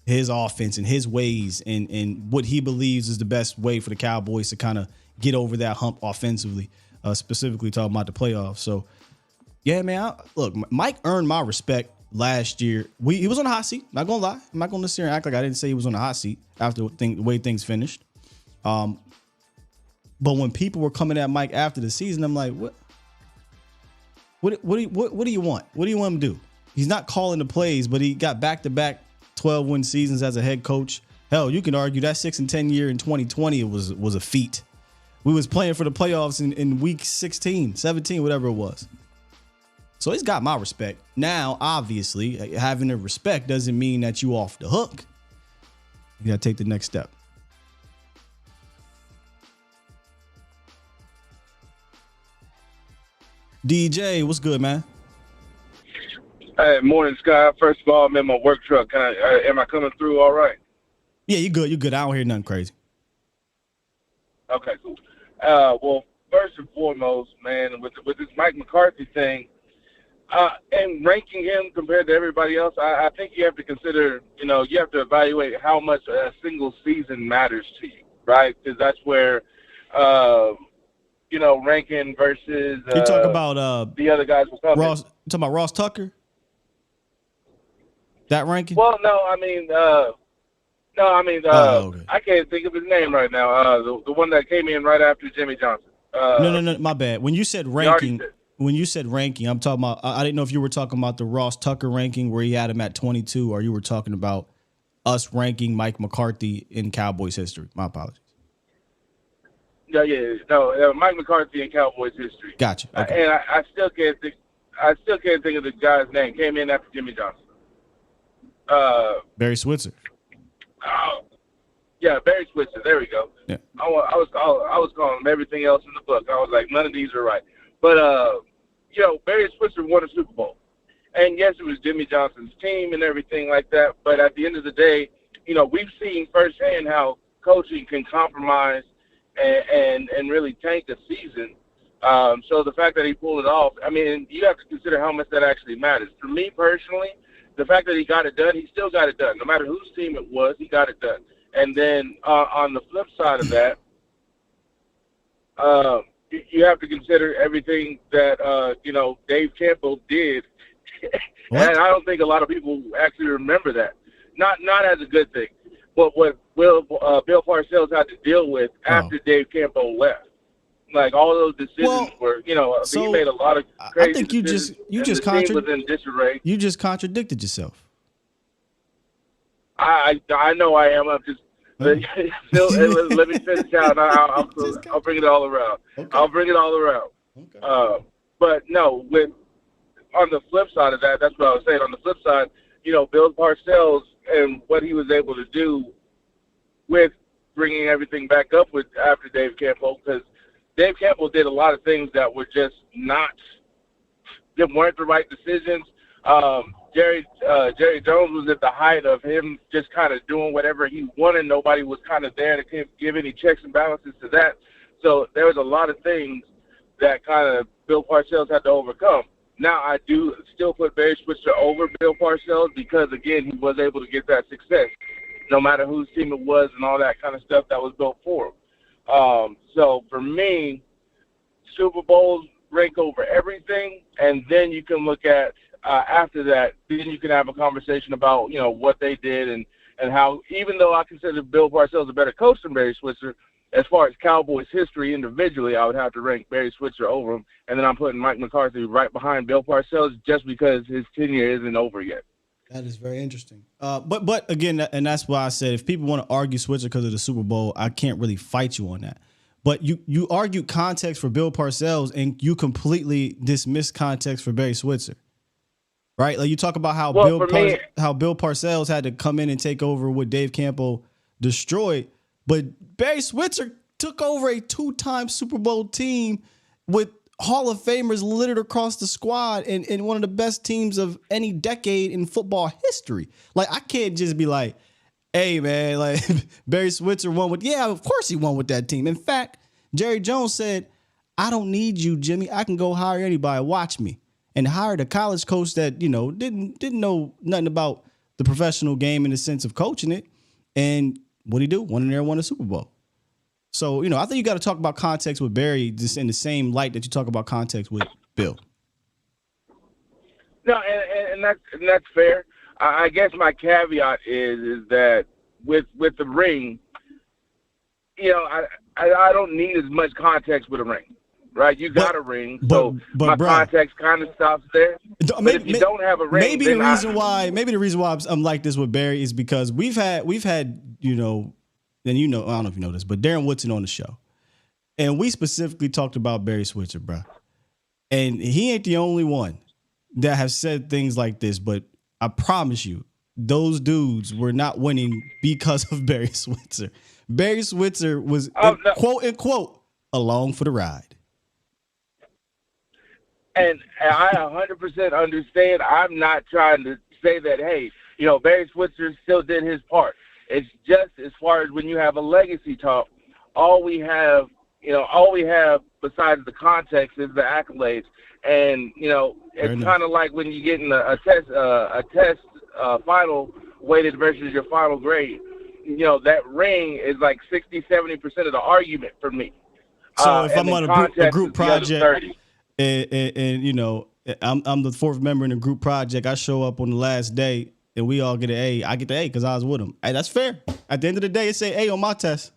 his offense and his ways and what he believes is the best way for the Cowboys to kind of get over that hump offensively, specifically talking about the playoffs. So, yeah, man, look, Mike earned my respect last year. He was on the hot seat. Not going to lie. I'm not going to sit here and act like I didn't say he was on the hot seat after the way things finished. But when people were coming at Mike after the season, I'm like, what do you want? What do you want him to do? He's not calling the plays, but he got back-to-back 12-win seasons as a head coach. Hell, you can argue that 6-10 year in 2020 was a feat. We was playing for the playoffs in week 16, 17, whatever it was. So he's got my respect. Now, obviously, having the respect doesn't mean that you off the hook. You got to take the next step. DJ, what's good, man? Hey, morning, Sky. First of all, I'm in my work truck. Am I coming through all right? Yeah, you good. You good. I don't hear nothing crazy. Okay, cool. Well, first and foremost, man, with this Mike McCarthy thing, and ranking him compared to everybody else, I think you have to consider, you have to evaluate how much a single season matters to you, right? Because that's where, ranking versus you talk about the other guys will come. You talking about Ross Tucker? That ranking? Well, no, I mean, okay. I can't think of his name right now. The one that came in right after Jimmy Johnson. No, my bad. When you said ranking, I'm talking about. I didn't know if you were talking about the Ross Tucker ranking where he had him at 22, or you were talking about us ranking Mike McCarthy in Cowboys history. My apologies. No, Mike McCarthy in Cowboys history. Gotcha. Okay. And I still can't think. I still can't think of the guy's name. Came in after Jimmy Johnson. Barry Switzer. Oh, yeah, Barry Switzer. There we go. Yeah. I was calling him everything else in the book. I was like, none of these are right. But Barry Switzer won a Super Bowl, and yes, it was Jimmy Johnson's team and everything like that. But at the end of the day, we've seen firsthand how coaching can compromise and really tank a season. So the fact that he pulled it off, I mean, you have to consider how much that actually matters. For me personally, the fact that he got it done, he still got it done. No matter whose team it was, he got it done. And then on the flip side of that, you have to consider everything that, Dave Campbell did. And I don't think a lot of people actually remember that. Not as a good thing. But what Bill Parcells had to deal with after Dave Campbell left. Like, all those decisions were, he made a lot of crazy I think decisions. You just contradicted yourself. I know I am. I'm just let me finish out. I'll bring it all around. Okay. I'll bring it all around. Okay. But no, on the flip side of that, that's what I was saying. On the flip side, Bill Parcells and what he was able to do with bringing everything back up with after Dave Campbell, because Dave Campbell did a lot of things that were just weren't the right decisions. Jerry Jones was at the height of him just kind of doing whatever he wanted. Nobody was kind of there to give any checks and balances to that. So there was a lot of things that kind of Bill Parcells had to overcome. Now, I do still put Barry Switzer over Bill Parcells because, again, he was able to get that success. no matter whose team it was and all that kind of stuff that was built for him. So for me, Super Bowls rank over everything, and then you can look at after that, then you can have a conversation about, you know, what they did and how, even though I consider Bill Parcells a better coach than Barry Switzer, as far as Cowboys history individually, I would have to rank Barry Switzer over him, and then I'm putting Mike McCarthy right behind Bill Parcells just because his tenure isn't over yet. That is very interesting. But again, and that's why I said if people want to argue Switzer because of the Super Bowl, I can't really fight you on that. But you argued context for Bill Parcells, and you completely dismissed context for Barry Switzer, right? Like you talk about how Bill Parcells had to come in and take over what Dave Campo destroyed, but Barry Switzer took over a 2-time Super Bowl team with Hall of Famers littered across the squad and one of the best teams of any decade in football history. Like I can't just be like, hey, man, like Barry Switzer won with, yeah, of course he won with that team. In fact, Jerry Jones said, I don't need you, Jimmy. I can go hire anybody. Watch me. And hired a college coach that, you know, didn't know nothing about the professional game in the sense of coaching it. And what'd he do? Went in there and won a Super Bowl. So, you know, I think you got to talk about context with Barry just in the same light that you talk about context with Bill. No, and that's fair. I guess my caveat is that with the ring, you know, I don't need as much context with a ring, right? You got a ring, so my context kind of stops there. But if you don't have a ring, maybe the reason why I'm like this with Barry is because we've had you know, and you know, I don't know if you know this, but Darren Woodson on the show, and we specifically talked about Barry Switzer, bro, and he ain't the only one that have said things like this, but I promise you, those dudes were not winning because of Barry Switzer. Barry Switzer was, quote unquote, along for the ride. And I 100% understand. I'm not trying to say that, hey, you know, Barry Switzer still did his part. It's just as far as when you have a legacy talk, all we have besides the context is the accolades. And, you know, it's kind of like when you get in a test final weighted versus your final grade. You know, that ring is like 60-70% of the argument for me. So if I'm on a group project and you know, I'm the fourth member in a group project, I show up on the last day and we all get an A. I get the A because I was with them. Hey, that's fair. At the end of the day, it say A on my test.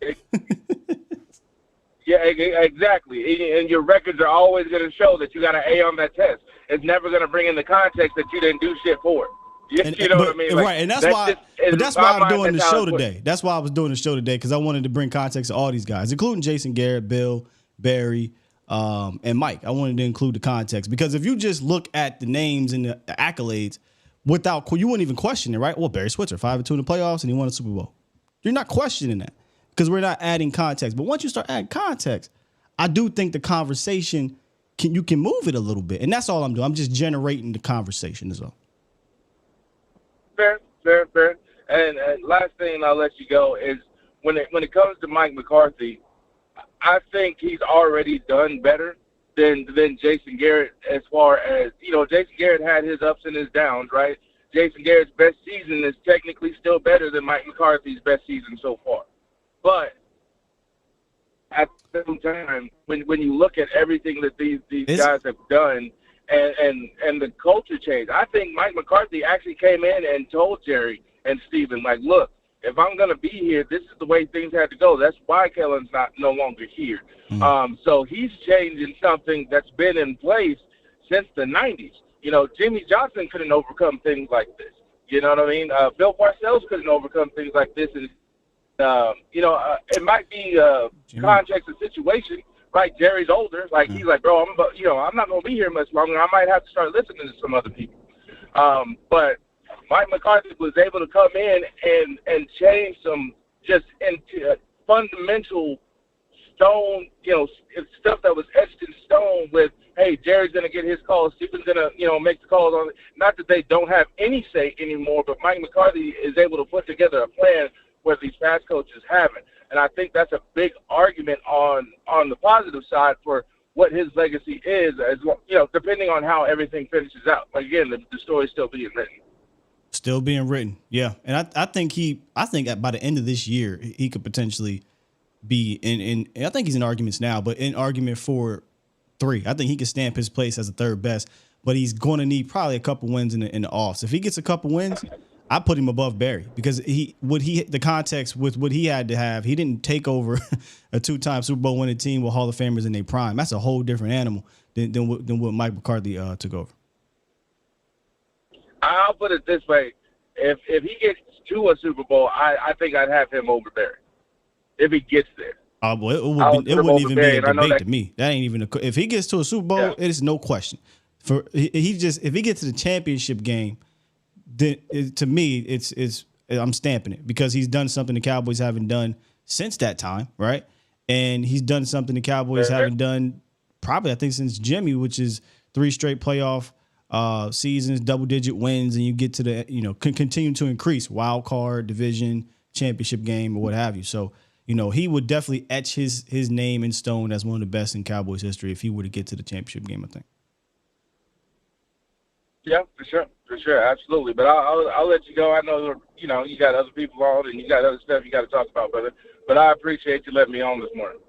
Yeah, exactly. And your records are always going to show that you got an A on that test. It's never going to bring in the context that you didn't do shit for it. You know what I mean? Like, right, and that's why I'm doing the show today. That's why I was doing the show today, because I wanted to bring context to all these guys, including Jason Garrett, Bill, Barry, and Mike. I wanted to include the context, because if you just look at the names and the accolades without, you wouldn't even question it, right? Well, Barry Switzer, 5-2 in the playoffs, and he won a Super Bowl. You're not questioning that because we're not adding context. But once you start adding context, I do think the conversation you can move it a little bit, and that's all I'm doing. I'm just generating the conversation is all. Fair. And last thing, and I'll let you go, is when it comes to Mike McCarthy, I think he's already done better than Jason Garrett, as far as, you know, Jason Garrett had his ups and his downs, right? Jason Garrett's best season is technically still better than Mike McCarthy's best season so far. But at the same time, when you look at everything that these guys have done, and the culture change, I think Mike McCarthy actually came in and told Jerry and Steven, like, look, if I'm going to be here, this is the way things had to go. That's why Kellen's no longer here. Mm-hmm. So he's changing something that's been in place since the 90s. You know, Jimmy Johnson couldn't overcome things like this. You know what I mean? Bill Parcells couldn't overcome things like this. And, you know, it might be context and situation. Right, Jerry's older. Like, he's like, bro, I'm not going to be here much longer. I might have to start listening to some other people. But Mike McCarthy was able to come in and change some just into fundamental stone, you know, stuff that was etched in stone with, hey, Jerry's going to get his calls. Steven's going to, you know, make the calls on it. Not that they don't have any say anymore, but Mike McCarthy is able to put together a plan where these past coaches haven't. And I think that's a big argument on the positive side for what his legacy is, as well, you know, depending on how everything finishes out. Like, again, the story's still being written. Still being written. Yeah. And I think by the end of this year, he could potentially be in I think he's in arguments now, but in argument for 3. I think he could stamp his place as the third best, but he's going to need probably a couple wins in the offs. If he gets a couple wins, I put him above Barry because the context with what he had to have, he didn't take over a 2-time Super Bowl winning team with Hall of Famers in their prime. That's a whole different animal than what Mike McCarthy took over. I'll put it this way: if he gets to a Super Bowl, I think I'd have him over Barry. If he gets there. Well, it wouldn't even be a debate to me. That ain't even if he gets to a Super Bowl, it is no question. If he gets to the championship game, then to me it's I'm stamping it because he's done something the Cowboys haven't done since that time, right? And he's done something the Cowboys haven't done probably I think since Jimmy, which is 3 straight playoff seasons, double-digit wins, and you get to the can continue to increase wild card, division, championship game, or what have you. So. He would definitely etch his name in stone as one of the best in Cowboys history if he were to get to the championship game, I think. Yeah, for sure, absolutely. But I'll let you go. I know you got other people on and you got other stuff you got to talk about, brother. But I appreciate you letting me on this morning.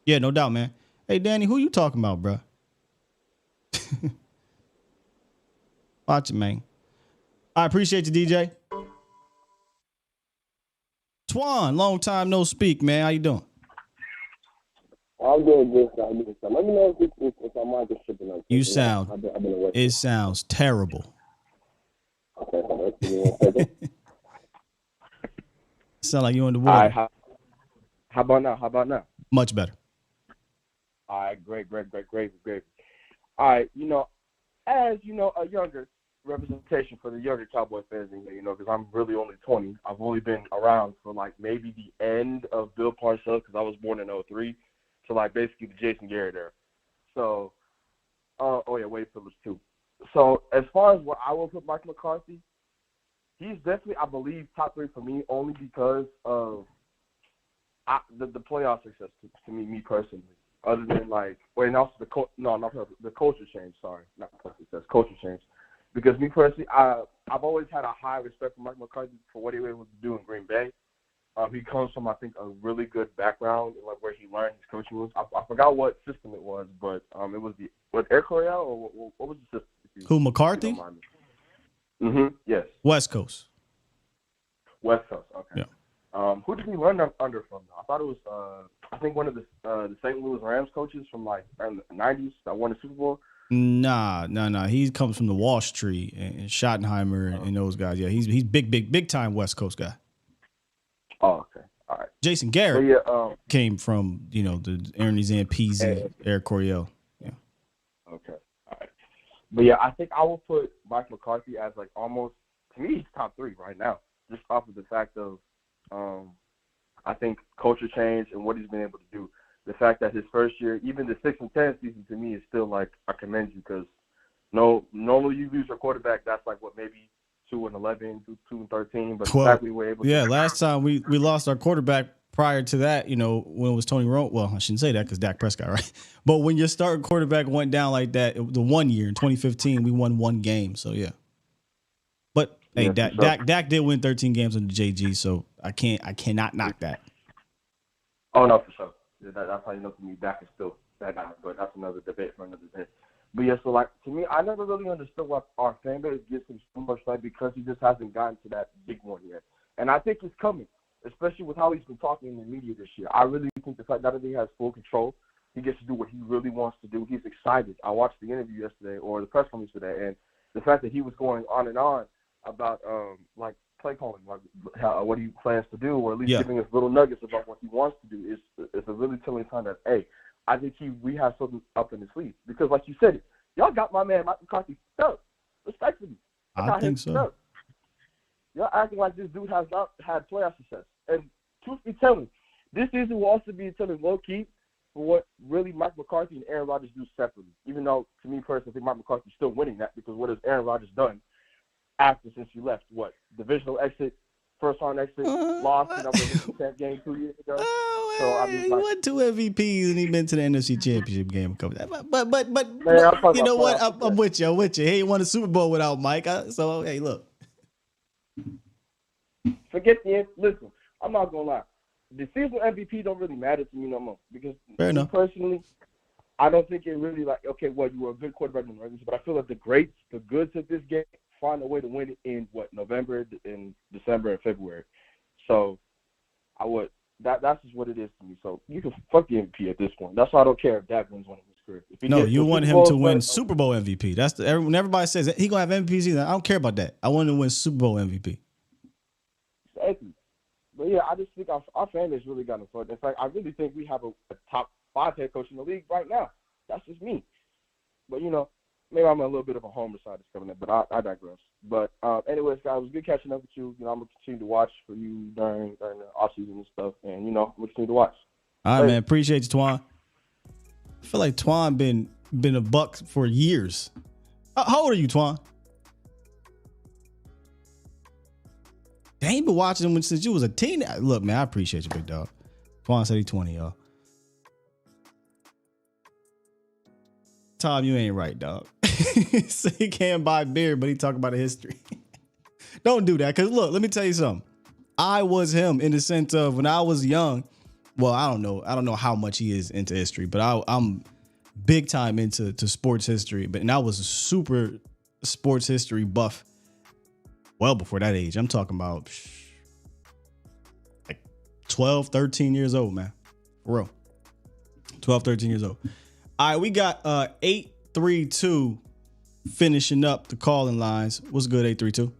Yeah, no doubt, man. Hey, Danny, who you talking about, bro? Watch it, man. I appreciate you, DJ. Twan, long time no speak, man. How you doing? I'm doing good. Let me know if I might be tripping up. You sound. It sounds terrible. Okay. Sound like you're in the water. All right, how about now? Much better. All right, great. All right, as a younger representation for the younger Cowboy fans in here, because I'm really only 20. I've only been around for maybe the end of Bill Parcells because I was born in 03, so basically the Jason Garrett era. So, Wade Phillips too. So as far as what I will put Mike McCarthy, he's definitely, I believe, top 3 for me only because of the playoff success to me personally. Other than and also the culture change. Sorry, not success, culture change. Because me personally, I've always had a high respect for Mike McCarthy for what he was able to do in Green Bay. He comes from, I think, a really good background, where he learned his coaching moves. I forgot what system it was, but it was Air Coryell or what was the system? Who, McCarthy? Yes. West Coast. West Coast. Okay. Yeah. Who did he learn under from? I thought it was I think one of the St. Louis Rams coaches from in the 90s that won the Super Bowl. Nah. He comes from the Walsh Tree and Schottenheimer and those guys. Yeah, he's big time West Coast guy. Oh, okay. All right. Jason Garrett came from, the Aaron Zampese, Eric Coryell. Yeah. Okay. All right. But yeah, I think I will put Mike McCarthy as almost, to me, he's top 3 right now, just off of the fact of, I think culture change and what he's been able to do. The fact that his first year, even the 6-10 season, to me is still I commend you because normally you lose your quarterback. That's maybe 2-11, 2-13, but 12. The fact we were able to. Yeah, last time we lost our quarterback prior to that, when it was Tony Romo. Well, I shouldn't say that because Dak Prescott, right? But when your starting quarterback went down like that, the one year in 2015, we won 1 game. So yeah. But hey, Dak did win 13 games under JG, so I cannot knock that. Oh no, for sure. That's how you know to me Dak is still that guy, but that's another debate for another day. But yeah, so to me, I never really understood why our fan base gives him so much light because he just hasn't gotten to that big one yet. And I think it's coming, especially with how he's been talking in the media this year. I really think the fact that he has full control, he gets to do what he really wants to do. He's excited. I watched the interview yesterday or the press conference today, and the fact that he was going on and on about play calling, what he plans to do, or at least giving us little nuggets about what he wants to do is a really telling sign that, hey, I think we have something up in his sleeve. Because like you said, y'all got my man Mike McCarthy stuck. Respectfully. I think so. Stuck. Y'all acting like this dude has not had playoff success. And truth be telling, this season will also be telling low-key for what really Mike McCarthy and Aaron Rodgers do separately. Even though, to me personally, I think Mike McCarthy's still winning that because what has Aaron Rodgers done since you left? What? Divisional exit, first-round exit, lost in the game 2 years ago. He won 2 MVPs and he been to the NFC Championship game a couple times. But man, you know what? I'm with you. He ain't won a Super Bowl without Mike. So hey, look. forget the listen. I'm not gonna lie. The seasonal MVP don't really matter to me no more because personally, I don't think it really okay. Well, you were a good quarterback in the regular season, but I feel like the goods of this game find a way to win it in November, in December, and February. So that's just what it is to me. So you can fuck the MVP at this point. That's why I don't care if Dak wins one in his career. No, you want him to win Super Bowl MVP. That's when everybody says he gonna have MVP season. I don't care about that. I want him to win Super Bowl MVP. Exactly. But yeah, I just think our fan base really got fun. In fact, I really think we have a top 5 head coach in the league right now. That's just me. But maybe I'm a little bit of a homer side that's coming in, but I digress. But anyways, guys, it was good catching up with you. I'm gonna continue to watch for you during the off season and stuff, and we'll continue to watch. All right, man. Appreciate you, Twan. I feel like Twan been a Buck for years. How old are you, Twan? I ain't been watching him since you was a teen. Look, man, I appreciate you, big dog. Twan said he's 20, y'all. Tom, you ain't right, dog. So he can't buy beer, but he talk about a history. Don't do that, because look, let me tell you something. I was him in the sense of when I was young. Well, I don't know how much he is into history, but I'm big time into sports history. And I was a super sports history buff well before that age. I'm talking about like 12, 13 years old, man. For real. 12, 13 years old. All right, we got 832 finishing up the calling lines. What's good, 832?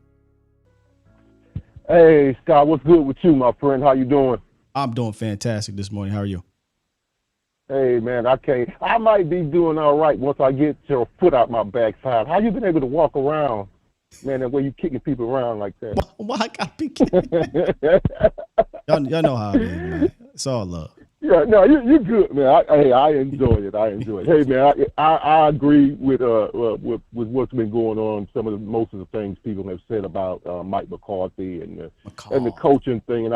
Hey, Scott, what's good with you, my friend? How you doing? I'm doing fantastic this morning. How are you? Hey, man, I might be doing all right once I get your foot out my backside. How you been able to walk around, man, that way you kicking people around like that? Why I gotta be kicking? y'all know how it is, man. It's all love. Yeah, no, you're good, man. I enjoy it. Hey, man, I agree with what's been going on. Most of the things people have said about Mike McCarthy and the coaching thing,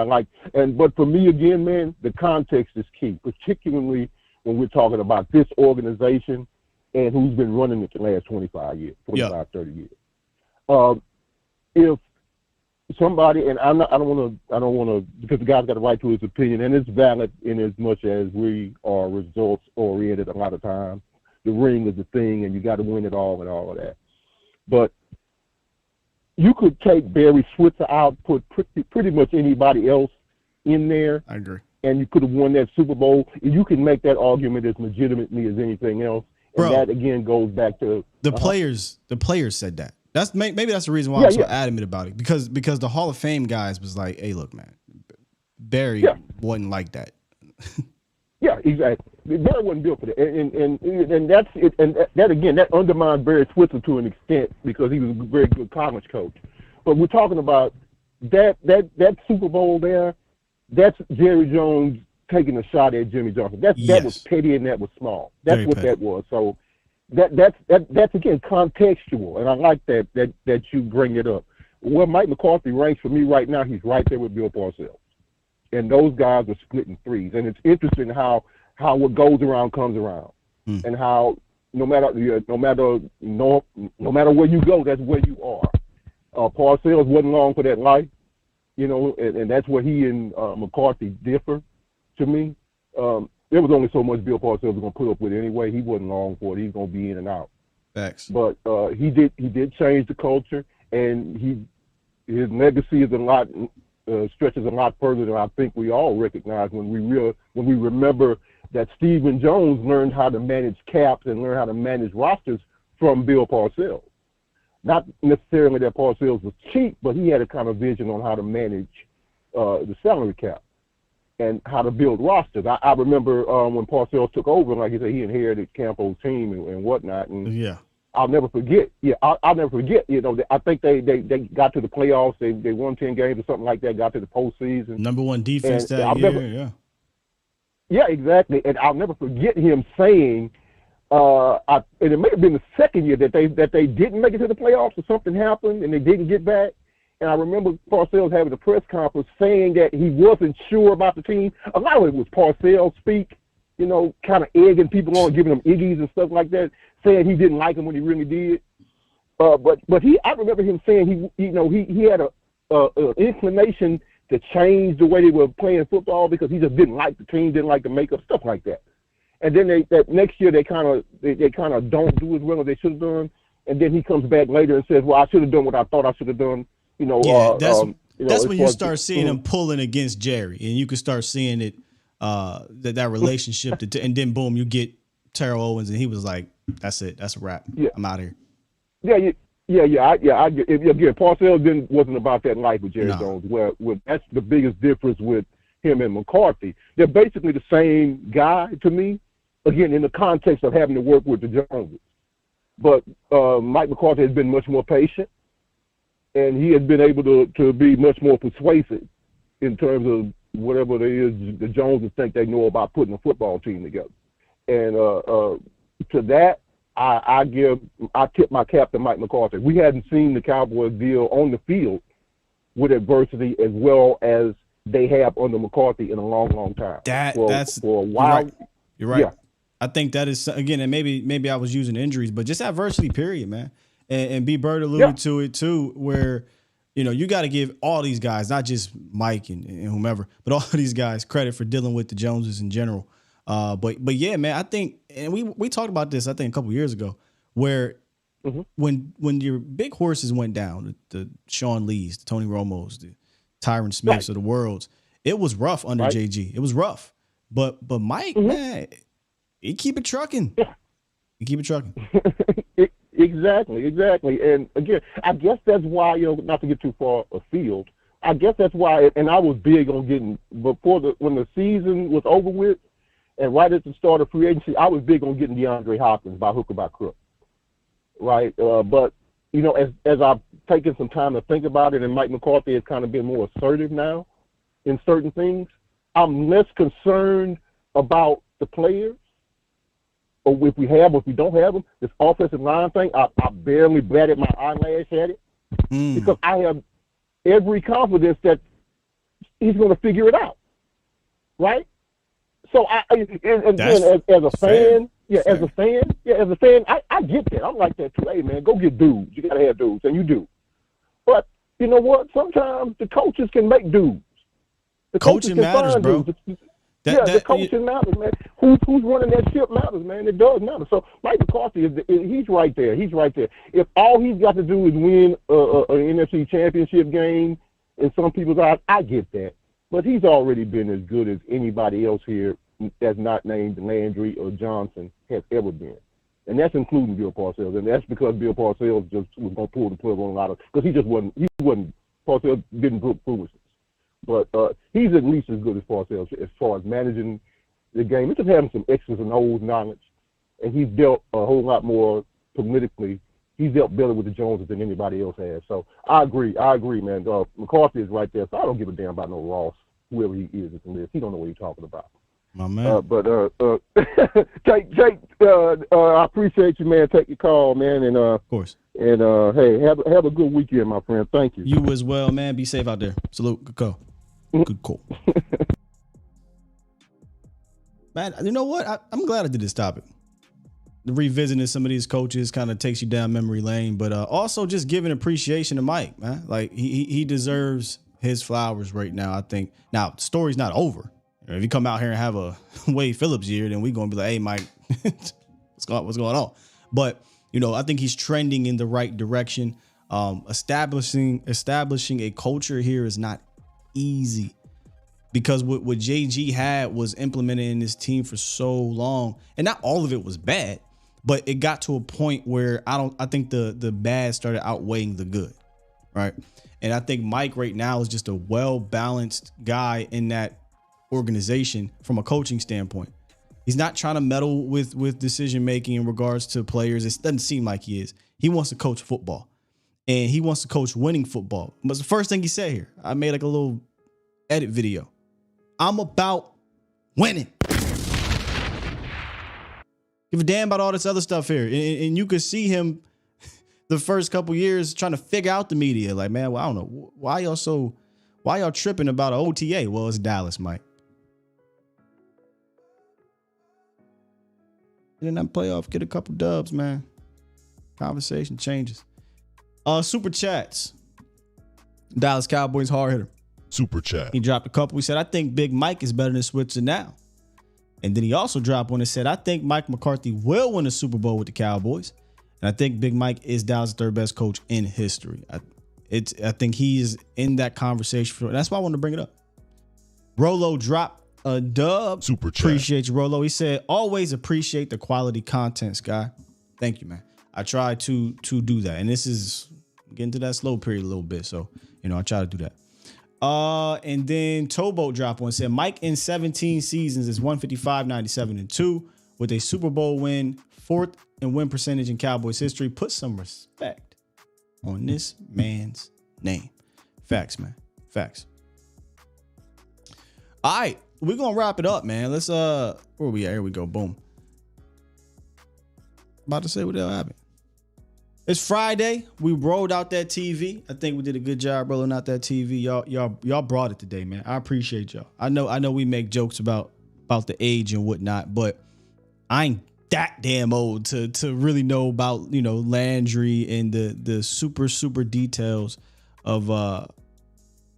but for me again, man, the context is key, particularly when we're talking about this organization and who's been running it the last 25 years, 30 years. If somebody, and I don't want to, because the guy's got a right to his opinion, and it's valid in as much as we are results oriented a lot of times. The ring is the thing, and you got to win it all and all of that. But you could take Barry Switzer out, put pretty much anybody else in there. I agree. And you could have won that Super Bowl. You can make that argument as legitimately as anything else. And Bro, that again goes back to the players. The players said that. That's maybe that's the reason why I'm so adamant about it, because the Hall of Fame guys was like, hey, look, man, Barry wasn't like that. Yeah, exactly. Barry wasn't built for that, and that's it. And that again, that undermined Barry Switzer to an extent because he was a very good college coach. But we're talking about that Super Bowl there. That's Jerry Jones taking a shot at Jimmy Johnson. That was petty and that was small. That's very what petty. That was. So. That's again contextual, and I like that you bring it up. Where Mike McCarthy ranks for me right now, he's right there with Bill Parcells, and those guys are splitting threes. And it's interesting how what goes around comes around, and how no matter where you go, that's where you are. Parcells wasn't long for that life, and that's where he and McCarthy differ to me. There was only so much Bill Parcells was going to put up with anyway. He wasn't long for it. He was going to be in and out. Facts. But he did change the culture, and his legacy is stretches a lot further than I think we all recognize when we remember that Stephen Jones learned how to manage caps and learn how to manage rosters from Bill Parcells. Not necessarily that Parcells was cheap, but he had a kind of vision on how to manage the salary cap and how to build rosters. I remember when Parcells took over, like you said, he inherited Campo's team and whatnot. And I'll never forget. Yeah, I'll never forget. I think they got to the playoffs. They won 10 games or something like that. Got to the postseason. Number one defense that year. Yeah, exactly. And I'll never forget him saying, and it may have been the second year that they didn't make it to the playoffs or something happened and they didn't get back. And I remember Parcells having a press conference saying that he wasn't sure about the team. A lot of it was Parcells speak, kind of egging people on, giving them iggies and stuff like that, saying he didn't like them when he really did. But I remember him saying he had a inclination to change the way they were playing football because he just didn't like the team, didn't like the makeup, stuff like that. And then that next year they kind of don't do as well as they should have done. And then he comes back later and says, "Well, I should have done what I thought I should have done." You know, that's when you start seeing him pulling against Jerry, and you can start seeing it that relationship. And then boom, you get Terrell Owens, and he was like, "That's it, that's a wrap. Yeah. I'm out of here." Again, Parcells wasn't about that life with Jerry Jones. Where that's the biggest difference with him and McCarthy. They're basically the same guy to me. Again, in the context of having to work with the Joneses. But Mike McCarthy has been much more patient, and he has been able to be much more persuasive in terms of whatever it is the Joneses think they know about putting a football team together. And to that, I tip my cap to Mike McCarthy. We hadn't seen the Cowboys deal on the field with adversity as well as they have under McCarthy in a long, long time. That's for a while. You're right. Yeah. I think that is, again, and maybe I was using injuries, but just adversity, period, man. And B. Bird alluded to it too, where, you know, you got to give all these guys, not just Mike and whomever, but all these guys credit for dealing with the Joneses in general. But yeah, man, I think, and we talked about this, I think, a couple years ago, where when your big horses went down, the Sean Lees, the Tony Romos, the Tyron Smiths of the worlds, it was rough under JG. It was rough. But Mike, man, he keep it trucking. Yeah. He keep it trucking. Exactly. And again, I guess that's why, you know, not to get too far afield, I guess that's why, and I was big on getting, when the season was over with, and right at the start of free agency, I was big on getting DeAndre Hopkins by hook or by crook. Right? But, you know, as I've taken some time to think about it, and Mike McCarthy has kind of been more assertive now in certain things, I'm less concerned about the players, or if we don't have them. This offensive line thing, I barely batted my eyelash at it because I have every confidence that he's going to figure it out, right? So as a fan, I get that. I'm like that too. Hey man, go get dudes. You gotta have dudes, and you do. But you know what? Sometimes the coaches can make dudes. The coaching matters, bro. The coaching matters, man. Who's running that ship matters, man. It does matter. So Mike McCarthy he's right there. He's right there. If all he's got to do is win an NFC championship game in some people's eyes, I get that. But he's already been as good as anybody else here that's not named Landry or Johnson has ever been. And that's including Bill Parcells. And that's because Bill Parcells just was going to pull the plug on a lot of, because he wasn't, Parcells didn't brook foolishness. But he's at least as good as Parcells as far as managing the game. He's just having some X's and O's knowledge. And he's dealt a whole lot more politically. He's dealt better with the Joneses than anybody else has. So I agree, man. McCarthy is right there. So I don't give a damn about no Ross, whoever he is in this. He don't know what he's talking about. My man. Jake, I appreciate you, man. Take your call, man. And of course. And hey, have a good weekend, my friend. Thank you. You as well, man. Be safe out there. Salute. Good call. Good call. Man, you know what? I'm glad I did this topic. Revisiting some of these coaches kind of takes you down memory lane, but also just giving appreciation to Mike, man. Like he deserves his flowers right now, I think. Now, the story's not over. If you come out here and have a Wade Phillips year, then we're going to be like, hey, Mike, what's going on? But, you know, I think he's trending in the right direction. Establishing a culture here is not easy because what JG had was implemented in this team for so long. And not all of it was bad, but it got to a point where I think the bad started outweighing the good. Right. And I think Mike right now is just a well-balanced guy in that organization from a coaching standpoint. He's not trying to meddle with decision making in regards to players. It doesn't seem like he is. He wants to coach football, and he wants to coach winning football. But the first thing he said here, I made like a little edit video. I'm about winning. Give a damn about all this other stuff here, and you could see him the first couple years trying to figure out the media. Like, man, well, I don't know why y'all tripping about an OTA. Well, it's Dallas, Mike. Get in that playoff, get a couple dubs, man. Conversation changes. Super chats. Dallas Cowboys hard hitter. Super chat. He dropped a couple. He said, I think Big Mike is better than Switzer now. And then he also dropped one and said, I think Mike McCarthy will win the Super Bowl with the Cowboys. And I think Big Mike is Dallas' third best coach in history. I think he is in that conversation. That's why I wanted to bring it up. Rolo dropped a dub. Super chat. Appreciate you, Rolo. He said, always appreciate the quality content, Sky. Thank you, man. I try to do that. And this is getting to that slow period a little bit. So, I try to do that. And then Towboat dropped one, said Mike in 17 seasons is 155, 97, and 2 with a Super Bowl win, 4th in win percentage in Cowboys history. Put some respect on this man's name. Facts, man. Facts. All right, we're gonna wrap it up, man. Let's where are we at? Here we go. Boom. About to say what the hell happened. It's Friday. We rolled out that TV. I think we did a good job rolling out that TV. Y'all brought it today, man. I appreciate y'all. I know we make jokes about the age and whatnot, but I ain't that damn old to really know about, Landry and the super details of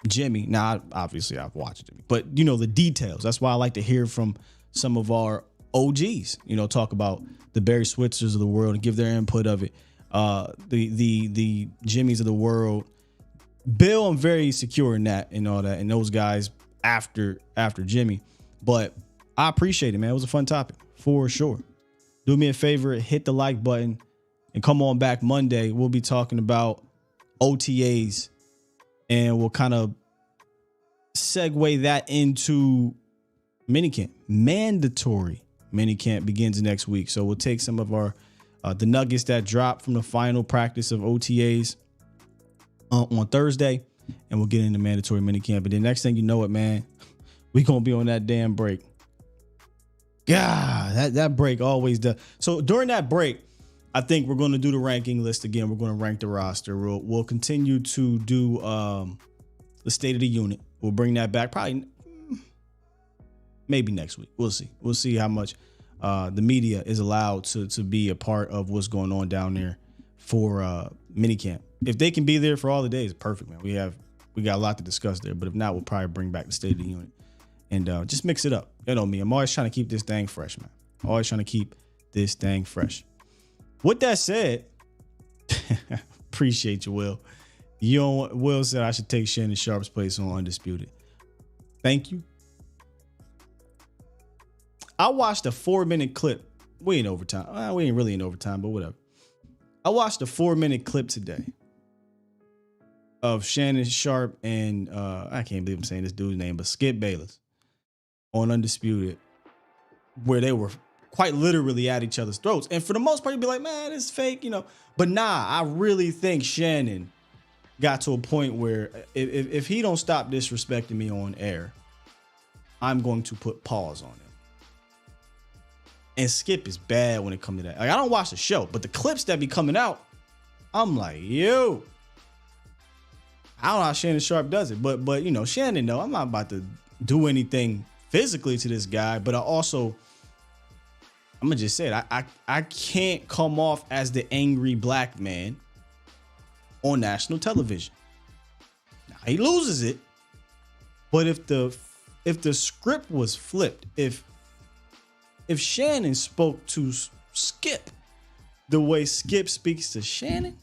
Jimmy. Now, obviously I've watched Jimmy, but the details. That's why I like to hear from some of our OGs, talk about the Barry Switzers of the world and give their input of it. The Jimmys of the world. Bill, I'm very secure in that and all that, and those guys after Jimmy. But I appreciate it, man. It was a fun topic for sure. Do me a favor, hit the like button, and come on back Monday. We'll be talking about OTAs, and we'll kind of segue that into minicamp. Mandatory minicamp begins next week, so we'll take some of our the nuggets that dropped from the final practice of OTAs on Thursday, and we'll get into mandatory minicamp. But then next thing you know it, man, we gonna be on that damn break. God, that break always does. So during that break, I think we're going to do the ranking list again. We're going to rank the roster. We'll continue to do the state of the unit. We'll bring that back probably maybe next week. We'll see. We'll see how much the media is allowed to be a part of what's going on down there for minicamp. If they can be there for all the days, perfect, man. We got a lot to discuss there. But if not, we'll probably bring back the state of the unit and just mix it up. You know me. I'm always trying to keep this thing fresh, man. Always trying to keep this thing fresh. With that said, appreciate you, Will. Will said I should take Shannon Sharp's place on Undisputed. Thank you. I watched a 4-minute clip. We ain't overtime. We ain't really in overtime, but whatever. I watched a 4-minute clip today of Shannon Sharp and I can't believe I'm saying this dude's name, but Skip Bayless on Undisputed, where they were quite literally at each other's throats. And for the most part, you'd be like, man, it's fake, But nah, I really think Shannon got to a point where if he don't stop disrespecting me on air, I'm going to put pause on him. And Skip is bad when it comes to that. Like, I don't watch the show, but the clips that be coming out, I'm like, yo. I don't know how Shannon Sharp does it, but Shannon, no, I'm not about to do anything physically to this guy, but I'm gonna just say it. I can't come off as the angry black man on national television. Now, he loses it, but if the script was flipped, if Shannon spoke to Skip the way Skip speaks to Shannon,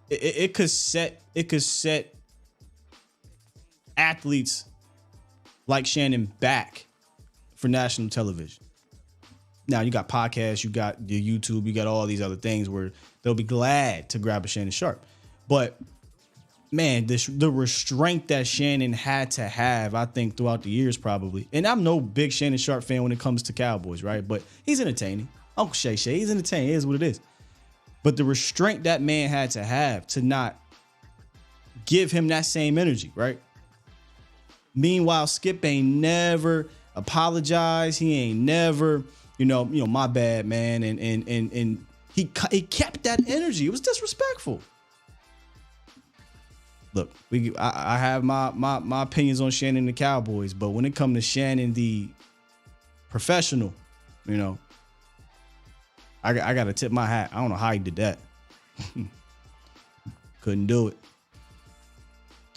it could set athletes like Shannon back for national television. Now you got podcasts, you got your YouTube, you got all these other things where they'll be glad to grab a Shannon Sharp. But man, the restraint that Shannon had to have, I think, throughout the years probably. And I'm no big Shannon Sharp fan when it comes to Cowboys, right? But he's entertaining. Uncle Shay, he's entertaining. It is what it is. But the restraint that man had to have to not give him that same energy, right? Meanwhile, Skip ain't never apologized. He ain't never, my bad, man. And he kept that energy. It was disrespectful. Look, I have my opinions on Shannon and the Cowboys, but when it comes to Shannon, the professional, I got to tip my hat. I don't know how he did that. Couldn't do it.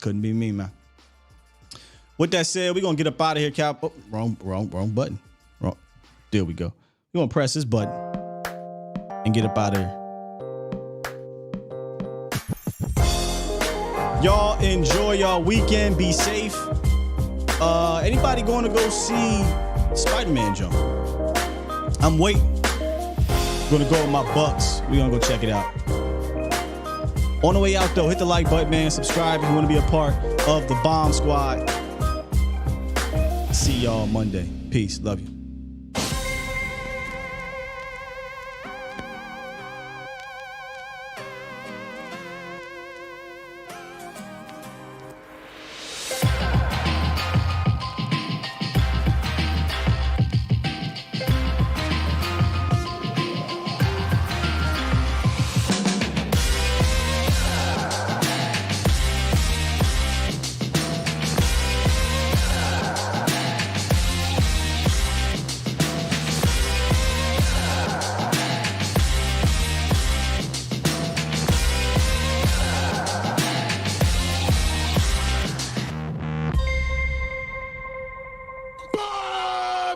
Couldn't be me, man. With that said, we're going to get up out of here, Cal. Oh, wrong button. Wrong. There we go. We're going to press this button and get up out of here. Y'all enjoy y'all weekend. Be safe. Anybody going to go see Spider-Man jump? I'm waiting. Going to go with my Bucks. We're going to go check it out. On the way out, though, hit the like button, man. Subscribe if you want to be a part of the Bomb Squad. See y'all Monday. Peace. Love you.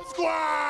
Squad!